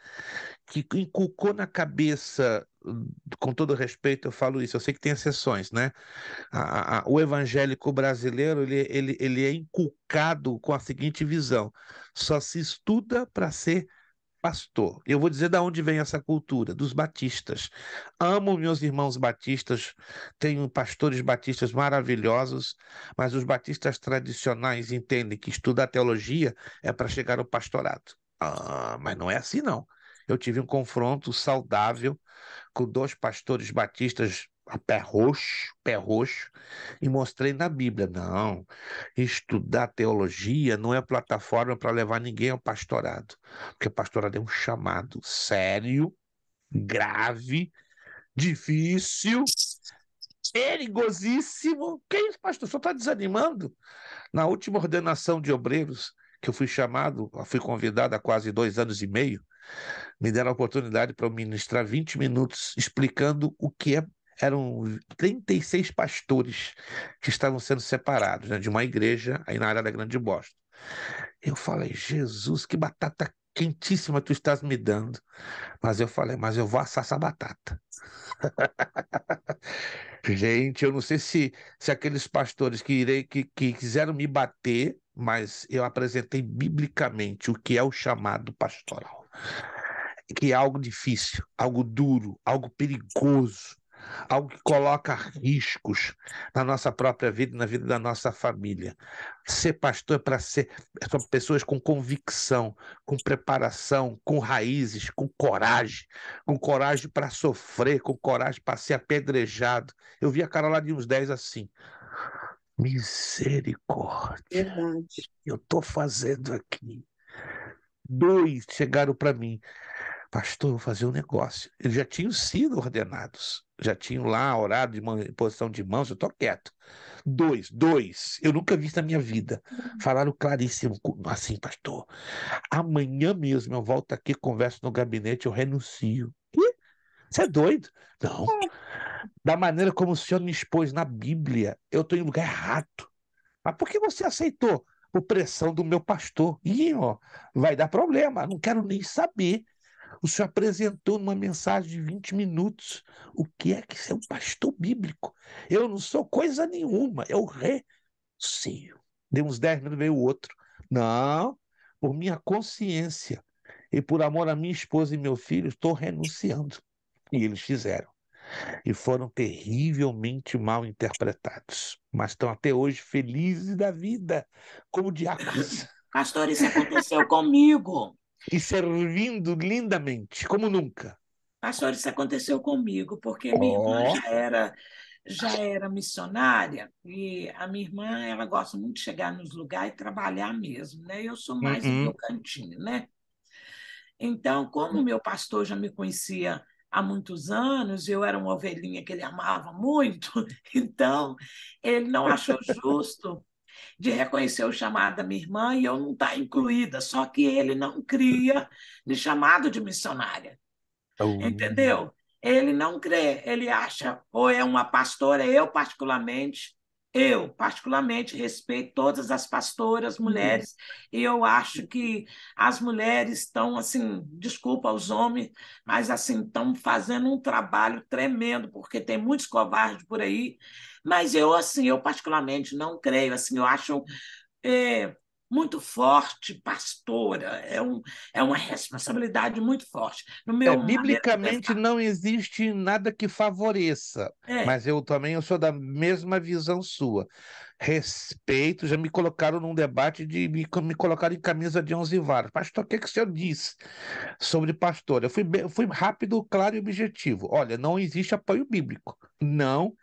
que inculcou na cabeça, com todo respeito, eu falo isso, eu sei que tem exceções, né? O evangélico brasileiro, ele é inculcado com a seguinte visão: só se estuda para ser pastor. Eu vou dizer de onde vem essa cultura, dos batistas. Amo meus irmãos batistas, tenho pastores batistas maravilhosos, mas os batistas tradicionais entendem que estudar teologia é para chegar ao pastorado. Mas não é assim, não. Eu tive um confronto saudável com dois pastores batistas a pé roxo, e mostrei na Bíblia. Não, estudar teologia não é plataforma para levar ninguém ao pastorado, porque pastorado é um chamado sério, grave, difícil, perigosíssimo. Que isso, pastor? O senhor está desanimando? Na última ordenação de obreiros, que eu fui chamado, eu fui convidado há quase 2 anos e meio, me deram a oportunidade para eu ministrar 20 minutos explicando o que é. Eram 36 pastores que estavam sendo separados, né, de uma igreja aí na área da Grande Boston. Eu falei, Jesus, que batata quentíssima tu estás me dando. Mas eu falei, mas eu vou assar essa batata. Gente, eu não sei se aqueles pastores que quiseram me bater, mas eu apresentei biblicamente o que é o chamado pastoral, que é algo difícil, algo duro, algo perigoso, algo que coloca riscos na nossa própria vida e na vida da nossa família. Ser pastor é para ser são pessoas com convicção, com preparação, com raízes, com coragem para sofrer, com coragem para ser apedrejado. Eu vi a cara lá de uns 10 assim. Misericórdia, Verdade. eu estou fazendo aqui. Dois chegaram para mim. Pastor, eu vou fazer um negócio. Eles já tinham sido ordenados, já tinham lá orado de posição de mãos, eu estou quieto. Dois, eu nunca vi isso na minha vida. Falaram claríssimo, assim, pastor, amanhã mesmo eu volto aqui, converso no gabinete, eu renuncio. Ih, você é doido? Não, da maneira como o senhor me expôs na Bíblia, eu estou em lugar errado. Mas por que você aceitou? Por pressão do meu pastor. Ih, ó, vai dar problema, não quero nem saber. O senhor apresentou numa mensagem de 20 minutos o que é que ser um pastor bíblico. Eu não sou coisa nenhuma, eu renuncio. Deu uns 10 minutos, veio o outro. Não, por minha consciência e por amor à minha esposa e meu filho, estou renunciando. E eles fizeram. E foram terrivelmente mal interpretados. Mas estão até hoje felizes da vida, como diáconos. Pastor, isso aconteceu comigo. E servindo lindamente, como nunca. Pastor, isso aconteceu comigo, porque minha irmã Ó, já era missionária, e a minha irmã, ela gosta muito de chegar nos lugares e trabalhar mesmo, né? Eu sou mais do meu uhum. cantinho, né? Então, como o meu pastor já me conhecia há muitos anos, eu era uma ovelhinha que ele amava muito, então ele não achou justo de reconhecer o chamado da minha irmã e eu não estar incluída, só que ele não cria de chamado de missionária, Oh, entendeu? Ele não crê, ele acha, ou é uma pastora, eu particularmente Eu, particularmente, respeito todas as pastoras, mulheres, e eu acho que as mulheres estão, assim, desculpa aos homens, mas, assim, estão fazendo um trabalho tremendo, porque tem muitos covardes por aí, mas eu, assim, eu particularmente não creio, assim, eu acho é, muito forte, pastora, é uma responsabilidade muito forte, no meu maneira de Biblicamente pensar. não existe nada que favoreça, É, mas eu sou da mesma visão sua. Respeito, já me colocaram num debate me colocaram em camisa de 11 varas. Pastor, o que que o senhor disse sobre pastor? Eu fui rápido, claro e objetivo. Olha, não existe apoio bíblico. Não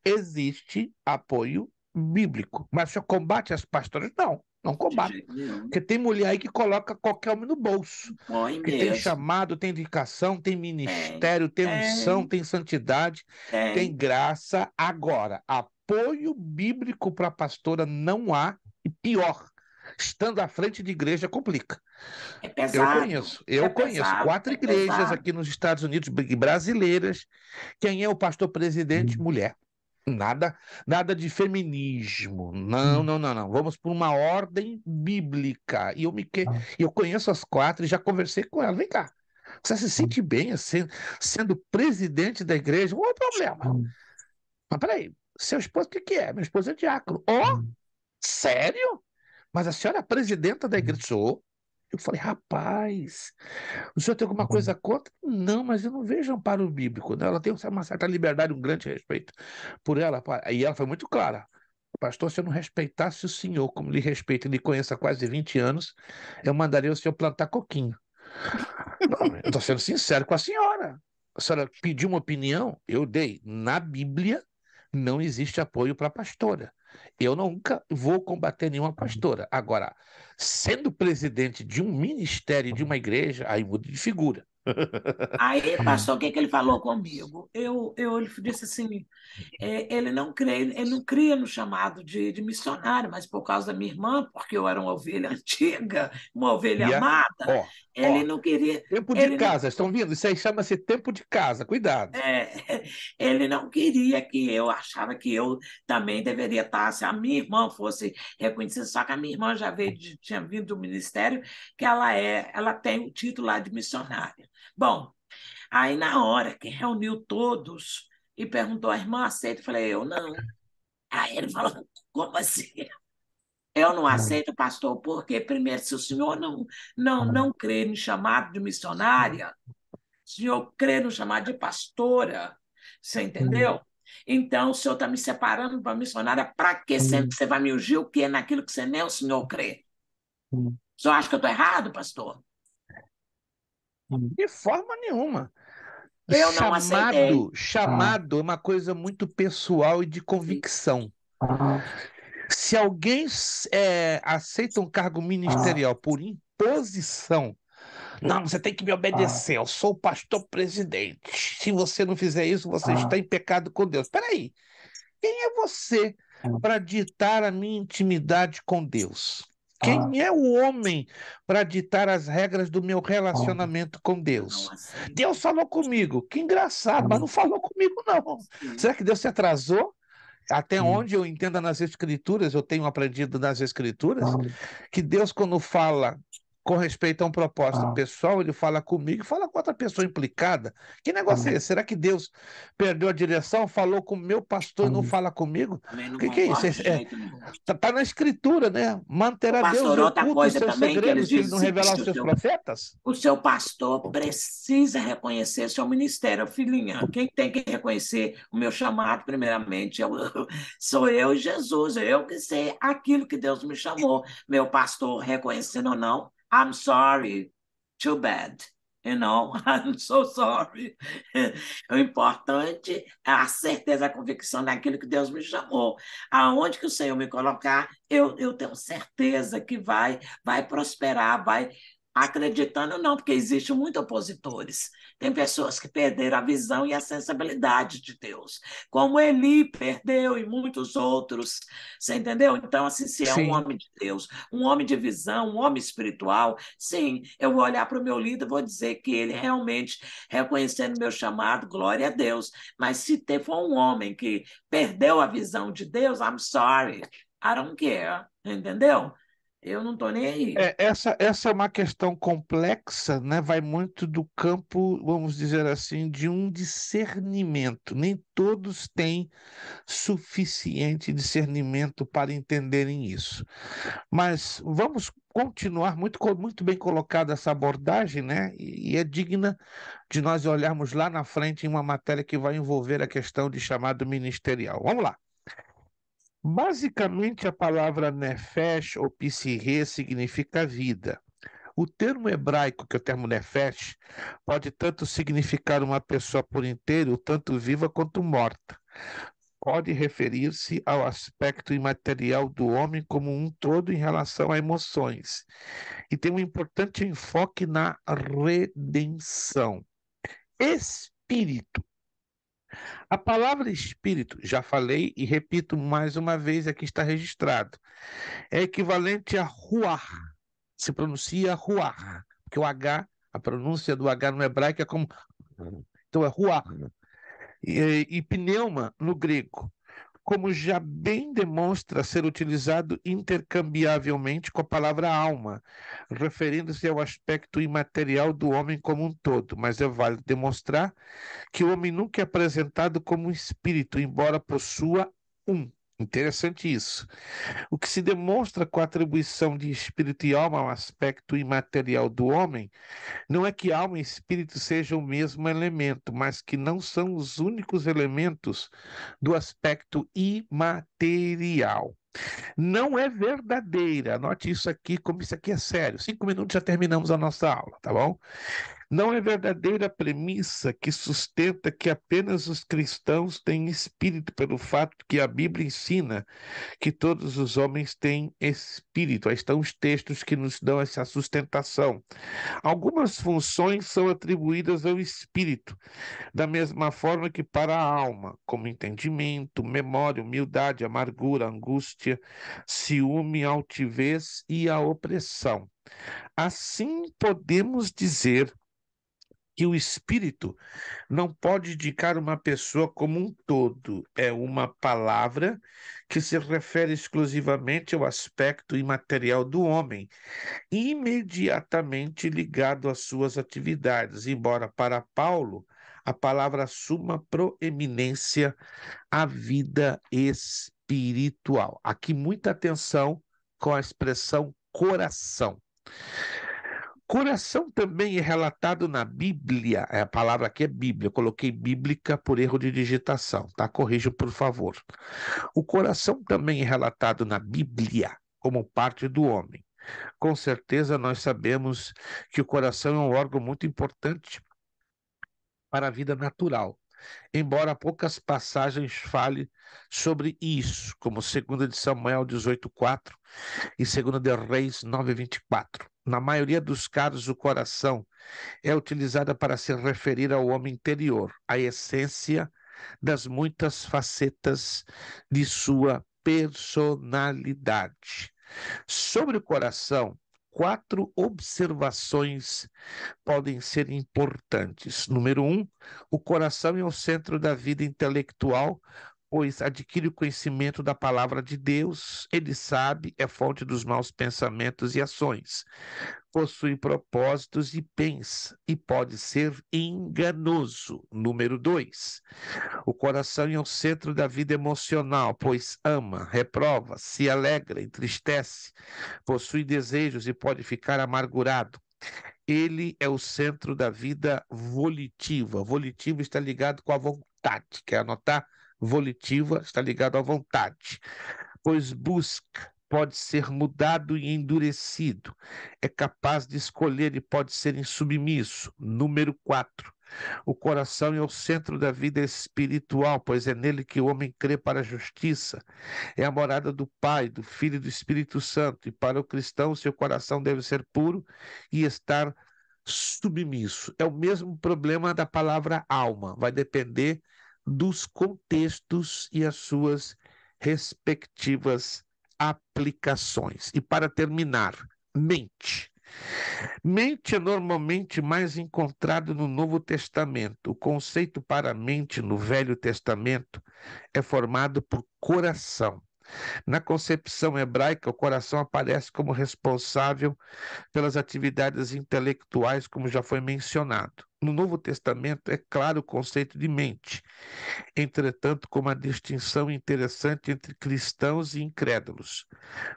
existe apoio bíblico. Mas o senhor combate as pastoras? Não, não de combato. jeito nenhum. Porque tem mulher aí que coloca qualquer homem no bolso Põe que tem mesmo. chamado, tem indicação, tem Tem, ministério, tem unção, tem, tem santidade, tem tem. graça. Agora, apoio bíblico para a pastora não há, e pior, estando à frente de igreja complica. É Eu conheço pesado, quatro é igrejas pesado. aqui nos Estados Unidos, brasileiras. Quem é o pastor presidente? Mulher. Nada, nada de feminismo. Não, não, não, não. Vamos por uma ordem bíblica. Eu conheço as quatro e já conversei com elas. Vem cá. Você se sente bem assim, sendo presidente da igreja? Qual é o problema? Mas peraí, seu esposo o que que é? Meu esposo é diácono. Oh, sério? Mas a senhora é a presidenta da igreja? Sou. Eu falei, rapaz, o senhor tem alguma coisa contra? Não, mas eu não vejo amparo bíblico, né? Ela tem uma certa liberdade, um grande respeito por ela. E ela foi muito clara. Pastor, se eu não respeitasse o senhor como lhe respeito e lhe conheço há quase 20 anos, eu mandaria o senhor plantar coquinho. Não, eu estou sendo sincero com a senhora. A senhora pediu uma opinião, eu dei. Na Bíblia não existe apoio para pastora. Eu nunca vou combater nenhuma pastora. Agora, sendo presidente de um ministério, de uma igreja, aí muda de figura. Aí, pastor, o que que ele falou comigo? Ele disse assim, ele não cria no chamado de missionário, mas por causa da minha irmã, porque eu era uma ovelha antiga, uma ovelha E é, amada, ó, ele ó, não queria, tempo de ele não, casa, estão vendo? Isso aí chama-se tempo de casa, cuidado. é, ele não queria que eu achava que eu também deveria estar, se a minha irmã fosse reconhecida, só que a minha irmã tinha vindo do ministério, que ela tem o título lá de missionária. Bom, aí na hora que reuniu todos e perguntou, a irmã aceita? Eu falei, eu não. Aí ele falou, como assim? Eu não aceito, pastor, porque primeiro, se o senhor não crê no chamado de missionária, o senhor crê no chamado de pastora, você entendeu? Então, o senhor está me separando para missionária, para quê? Sendo que você vai me ungir o quê? Naquilo que você nem o senhor crê. O senhor acha que eu estou errado, pastor? De forma nenhuma. Eu não aceitei. Chamado é uma coisa muito pessoal e de convicção. Se alguém aceita um cargo ministerial por imposição, não, você tem que me obedecer, eu sou o pastor presidente. Se você não fizer isso, você está em pecado com Deus. Espera aí, quem é você para ditar a minha intimidade com Deus? Quem é o homem para ditar as regras do meu relacionamento com Eu não Deus? aceito. Deus falou comigo, que engraçado, mas não falou comigo, não. Sim. Será que Deus se atrasou? Até onde eu entendo nas Escrituras, eu tenho aprendido nas Escrituras, que Deus, quando fala com respeito a um propósito pessoal, ele fala comigo e fala com outra pessoa implicada. Que negócio é esse? Será que Deus perdeu a direção, falou com o meu pastor e não fala comigo? Também O não que que é isso? concordo de jeito nenhum. Tá na Escritura, né? O Manterá Deus pastor, outra oculto os coisa seus também que eles segredos se ele dizem não o revelar aos seguinte, seus profetas? o seu pastor precisa reconhecer seu ministério, filhinha. Quem tem que reconhecer o meu chamado, primeiramente, sou eu e Jesus. Eu que sei aquilo que Deus me chamou. Meu pastor, reconhecendo ou não, I'm sorry, too bad. You know, I'm so sorry. O importante é a certeza, a convicção daquilo que Deus me chamou. Aonde que o Senhor me colocar, eu tenho certeza que vai prosperar, vai Acreditando não, porque existem muitos opositores. Tem pessoas que perderam a visão e a sensibilidade de Deus, como Eli perdeu e muitos outros, você entendeu? Então, assim, se é um Sim. homem de Deus, um homem de visão, um homem espiritual, sim, eu vou olhar para o meu líder e vou dizer que ele realmente, reconhecendo meu chamado, glória a Deus. Mas se for um homem que perdeu a visão de Deus, I'm sorry, I don't care, entendeu? Eu não estou nem aí. Essa é uma questão complexa, né? Vai muito do campo, vamos dizer assim, de um discernimento. Nem todos têm suficiente discernimento para entenderem isso. Mas vamos continuar muito bem colocada essa abordagem, né? E é digna de nós olharmos lá na frente em uma matéria que vai envolver a questão de chamado ministerial. Vamos lá. Basicamente, a palavra nefesh ou psirê significa vida. O termo hebraico, que é o termo nefesh, pode tanto significar uma pessoa por inteiro, tanto viva quanto morta. Pode referir-se ao aspecto imaterial do homem como um todo em relação a emoções. E tem um importante enfoque na redenção. Espírito. A palavra espírito, já falei e repito mais uma vez, aqui está registrado, é equivalente a ruach. Se pronuncia ruach, porque o H, a pronúncia do H no hebraico é como. Então é ruach. E pneuma no grego, como já bem demonstra ser utilizado intercambiavelmente com a palavra alma, referindo-se ao aspecto imaterial do homem como um todo, mas é válido demonstrar que o homem nunca é apresentado como um espírito, embora possua um. Interessante isso. O que se demonstra com a atribuição de espírito e alma ao aspecto imaterial do homem não é que alma e espírito sejam o mesmo elemento, mas que não são os únicos elementos do aspecto imaterial. Não é verdadeira, anote isso aqui, como isso aqui é sério. 5 minutos já terminamos a nossa aula, tá bom? Não é verdadeira a premissa que sustenta que apenas os cristãos têm espírito, pelo fato que a Bíblia ensina que todos os homens têm espírito. Aí estão os textos que nos dão essa sustentação. Algumas funções são atribuídas ao espírito, da mesma forma que para a alma, como entendimento, memória, humildade, amargura, angústia, ciúme, altivez e a opressão. Assim, podemos dizer que o espírito não pode indicar uma pessoa como um todo. É uma palavra que se refere exclusivamente ao aspecto imaterial do homem, imediatamente ligado às suas atividades, embora para Paulo a palavra assuma proeminência à vida espiritual. Aqui muita atenção com a expressão coração. Coração também é relatado na Bíblia, a palavra aqui é Bíblia, eu coloquei bíblica por erro de digitação, tá? Corrijam, por favor. O coração também é relatado na Bíblia como parte do homem. Com certeza nós sabemos que o coração é um órgão muito importante para a vida natural, embora poucas passagens falem sobre isso, como 2 de Samuel 18:4 e 2 de Reis 9:24. Na maioria dos casos, o coração é utilizada para se referir ao homem interior, à essência das muitas facetas de sua personalidade. Sobre o coração, 4 observações podem ser importantes. Número 1, o coração é o centro da vida intelectual, pois adquire o conhecimento da palavra de Deus, ele sabe, é fonte dos maus pensamentos e ações, possui propósitos e pensa, e pode ser enganoso. Número 2, o coração é o centro da vida emocional, pois ama, reprova, se alegra, entristece, possui desejos e pode ficar amargurado. Ele é o centro da vida volitiva. Volitiva está ligado com a vontade. Quer anotar? Volitiva está ligado à vontade. Pois busca, pode ser mudado e endurecido. É capaz de escolher e pode ser insubmisso. Número 4. O coração é o centro da vida espiritual, pois é nele que o homem crê para a justiça. É a morada do Pai, do Filho e do Espírito Santo. E para o cristão, seu coração deve ser puro e estar submisso. É o mesmo problema da palavra alma. Vai depender dos contextos e as suas respectivas aplicações. E para terminar, mente. Mente é normalmente mais encontrado no Novo Testamento. O conceito para mente no Velho Testamento é formado por coração. Na concepção hebraica, o coração aparece como responsável pelas atividades intelectuais, como já foi mencionado. No Novo Testamento é claro o conceito de mente, entretanto, com uma distinção interessante entre cristãos e incrédulos.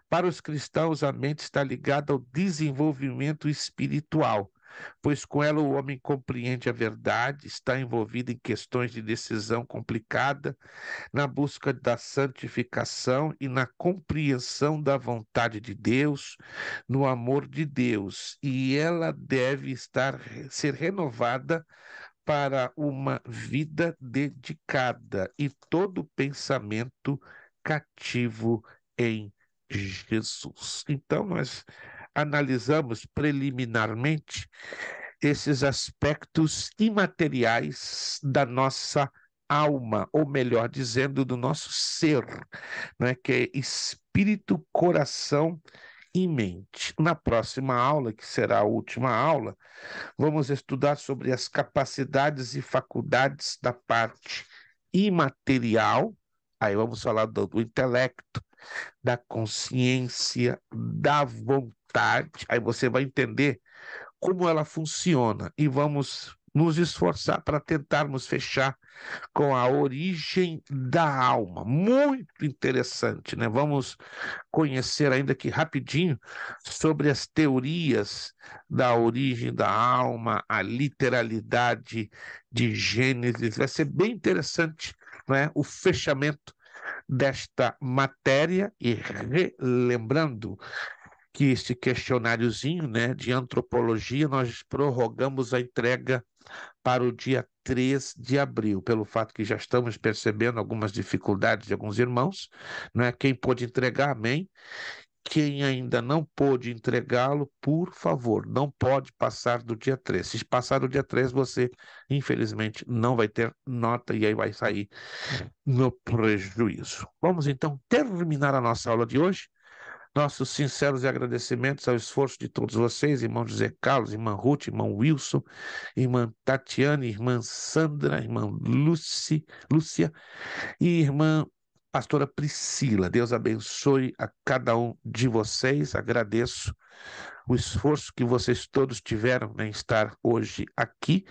Para os cristãos, a mente está ligada ao desenvolvimento espiritual, pois com ela o homem compreende a verdade, está envolvido em questões de decisão complicada, na busca da santificação e na compreensão da vontade de Deus, no amor de Deus, e ela deve ser renovada para uma vida dedicada e todo pensamento cativo em Jesus. Então, nós analisamos preliminarmente esses aspectos imateriais da nossa alma, ou melhor dizendo, do nosso ser, né, que é espírito, coração e mente. Na próxima aula, que será a última aula, vamos estudar sobre as capacidades e faculdades da parte imaterial. Aí vamos falar do intelecto, da consciência, da vontade. Aí você vai entender como ela funciona e vamos nos esforçar para tentarmos fechar com a origem da alma. Muito interessante, né? Vamos conhecer ainda aqui rapidinho sobre as teorias da origem da alma, a literalidade de Gênesis. Vai ser bem interessante, né? O fechamento desta matéria e relembrando que este questionáriozinho, né, de antropologia, nós prorrogamos a entrega para o dia 3 de abril, pelo fato que já estamos percebendo algumas dificuldades de alguns irmãos, né? Quem pôde entregar, amém. Quem ainda não pôde entregá-lo, por favor, não pode passar do dia 3. Se passar do dia 3, você, infelizmente, não vai ter nota e aí vai sair no prejuízo. Vamos então terminar a nossa aula de hoje. Nossos sinceros agradecimentos ao esforço de todos vocês, irmão José Carlos, irmã Ruth, irmão Wilson, irmã Tatiane, irmã Sandra, irmã Lúcia e irmã pastora Priscila. Deus abençoe a cada um de vocês. Agradeço o esforço que vocês todos tiveram em estar hoje aqui,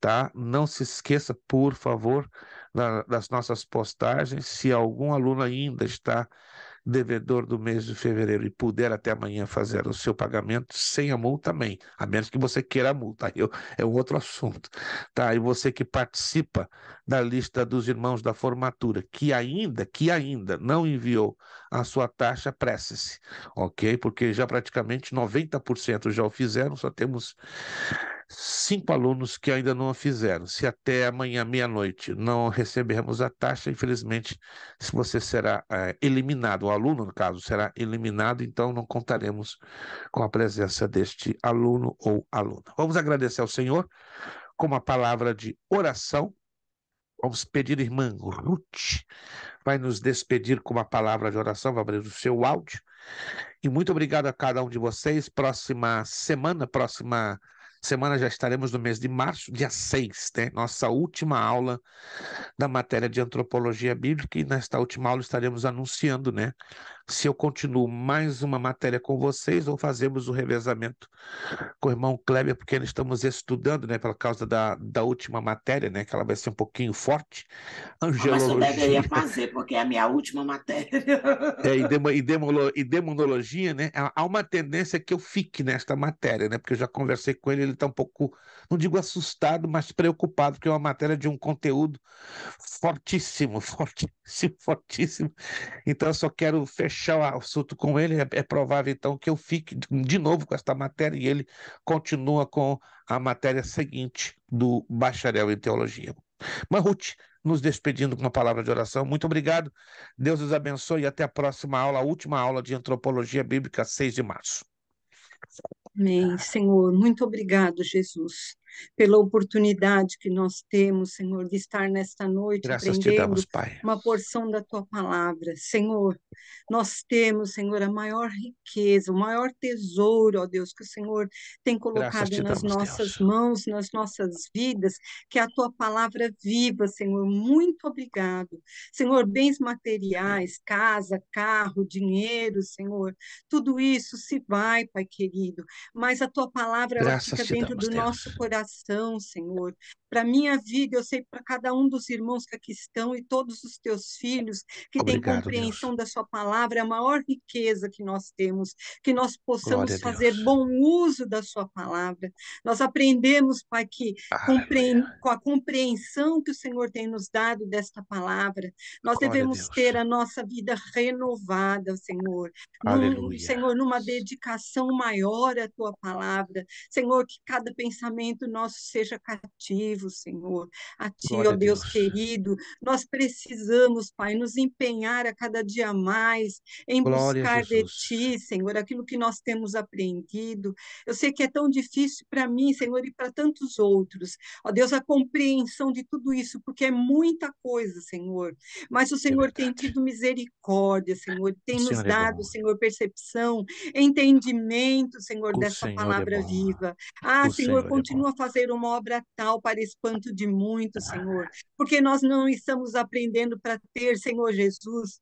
tá? Não se esqueça, por favor, das nossas postagens. Se algum aluno ainda está devedor do mês de fevereiro e puder até amanhã fazer o seu pagamento sem a multa, também, a menos que você queira a multa, aí é um outro assunto, tá? E você que participa da lista dos irmãos da formatura, que ainda não enviou a sua taxa, prece-se, ok? Porque já praticamente 90% já o fizeram, só temos 5 alunos que ainda não a fizeram. Se até amanhã, meia-noite, não recebermos a taxa, infelizmente, se você será eliminado, o aluno, no caso, será eliminado, então não contaremos com a presença deste aluno ou aluna. Vamos agradecer ao Senhor com uma palavra de oração. Vamos pedir, irmã Ruth, vai nos despedir com uma palavra de oração, vai abrir o seu áudio. E muito obrigado a cada um de vocês. Próxima semana já estaremos no mês de março, dia 6, né? Nossa última aula da matéria de antropologia bíblica, e nesta última aula estaremos anunciando, né? Se eu continuo mais uma matéria com vocês ou fazemos o revezamento com o irmão Kleber, porque ainda estamos estudando, né? Pela causa da última matéria, né? Que ela vai ser um pouquinho forte. Mas eu Angelologia. deveria fazer, porque é a minha última matéria. E demonologia, né? Há uma tendência que eu fique nesta matéria, né? Porque eu já conversei com ele está um pouco, não digo assustado, mas preocupado, porque é uma matéria de um conteúdo fortíssimo, fortíssimo, fortíssimo. Então eu só quero fechar fechar o assunto com ele, é provável então que eu fique de novo com esta matéria e ele continua com a matéria seguinte do bacharel em teologia. Mas, Ruth, nos despedindo com uma palavra de oração, muito obrigado, Deus os abençoe e até a próxima aula, a última aula de Antropologia Bíblica, 6 de março. Amém, Senhor. Muito obrigado, Jesus, pela oportunidade que nós temos, Senhor, de estar nesta noite Graças te aprendendo damos, Pai. uma porção da Tua palavra. Senhor, nós temos, Senhor, a maior riqueza, o maior tesouro, ó Deus, que o Senhor tem Graças colocado te nas damos, nossas Deus. mãos, nas nossas vidas, que é a Tua palavra viva, Senhor. Muito obrigado. Senhor, bens materiais, casa, carro, dinheiro, Senhor, tudo isso se vai, Pai querido, mas a Tua palavra, ela Graças fica te dentro damos, do nosso Deus. coração, Senhor. Para minha vida, eu sei para cada um dos irmãos que aqui estão e todos os Teus filhos que têm Obrigado, compreensão Deus. da Sua palavra, é a maior riqueza que nós temos, que nós Glória a possamos fazer Deus. bom uso da Sua palavra. Nós aprendemos, Pai, que Aleluia. com a compreensão que o Senhor tem nos dado desta palavra, nós Glória a devemos Deus. ter a nossa vida renovada, Senhor, Aleluia. Senhor, numa dedicação maior à Tua palavra. Senhor, que cada pensamento nosso seja cativo, Senhor, a Ti, Glória ó a Deus Deus. querido. Nós precisamos, Pai, nos empenhar a cada dia mais em Glória a buscar de Jesus. Ti, Senhor, aquilo que nós temos aprendido. Eu sei que é tão difícil para mim, Senhor, e para tantos outros. Ó Deus, a compreensão de tudo isso, porque é muita coisa, Senhor. Mas o É Senhor tem verdade. tido misericórdia, Senhor, tem O nos Senhor é dado, bom. Senhor, percepção, entendimento, Senhor, O dessa Senhor é palavra bom. viva. Ah, O Senhor, Senhor é bom. continua a fazer uma obra tal para espanto de muitos, Senhor, porque nós não estamos aprendendo para ter, Senhor Jesus,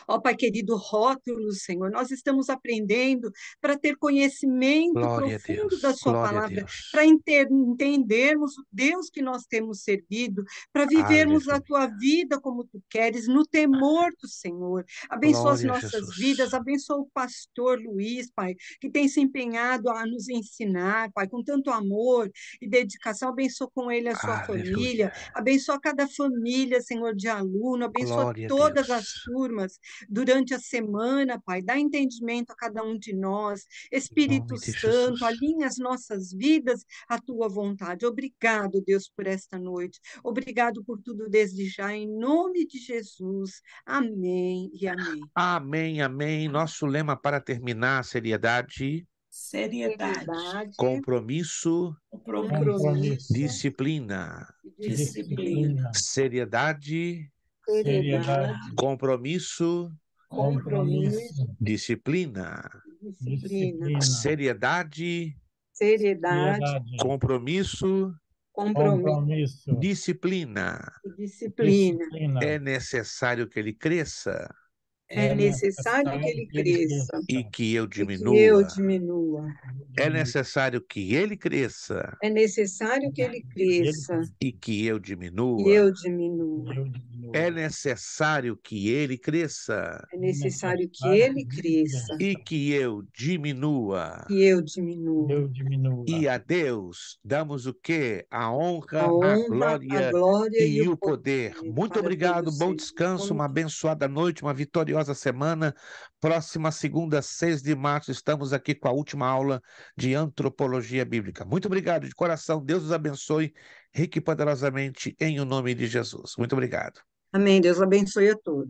ó Pai querido, rótulos, Senhor, nós estamos aprendendo para ter conhecimento Glória a profundo da Deus. Sua Glória a palavra, Deus. para entendermos o Deus que nós temos servido, para vivermos a Aleluia. Tua vida como Tu queres, no temor do Senhor. Abençoa as Glória a nossas Jesus. vidas, abençoa o pastor Luiz, Pai, que tem se empenhado a nos ensinar, Pai, com tanto amor e dedicação. Abençoa com ele a sua família, Aleluia. abençoa cada família, Senhor, de aluno, abençoa Glória a todas as Deus. turmas durante a semana, Pai. Dá entendimento a cada um de nós. Em Espírito nome de Santo, Jesus. alinha as nossas vidas à Tua vontade. Obrigado, Deus, por esta noite. Obrigado por tudo desde já, em nome de Jesus. Amém e amém. Amém, amém. Nosso lema para terminar, seriedade, Seriedade, Seriedade, compromisso, compromisso disciplina. e disciplina. Seriedade, Seriedade, compromisso, compromisso disciplina. e disciplina. Seriedade, Seriedade, compromisso, compromisso disciplina. e disciplina. É necessário que ele cresça É necessário que ele cresça e que eu e que eu diminua. diminua. É necessário que ele cresça É necessário que ele cresça e que eu e diminua. eu diminua. É necessário que ele cresça É necessário que ele cresça e que eu diminua. e eu diminua. E a Deus damos o quê? A A honra, a honra, a glória glória e e o o poder. poder Muito para obrigado, todos bom sempre. descanso, uma abençoada noite, uma vitoriosa semana. Próxima segunda, 6 de março, estamos aqui com a última aula de Antropologia Bíblica. Muito obrigado, de coração, Deus os abençoe rique e poderosamente, em o nome de Jesus. Muito obrigado. Amém. Deus abençoe a todos.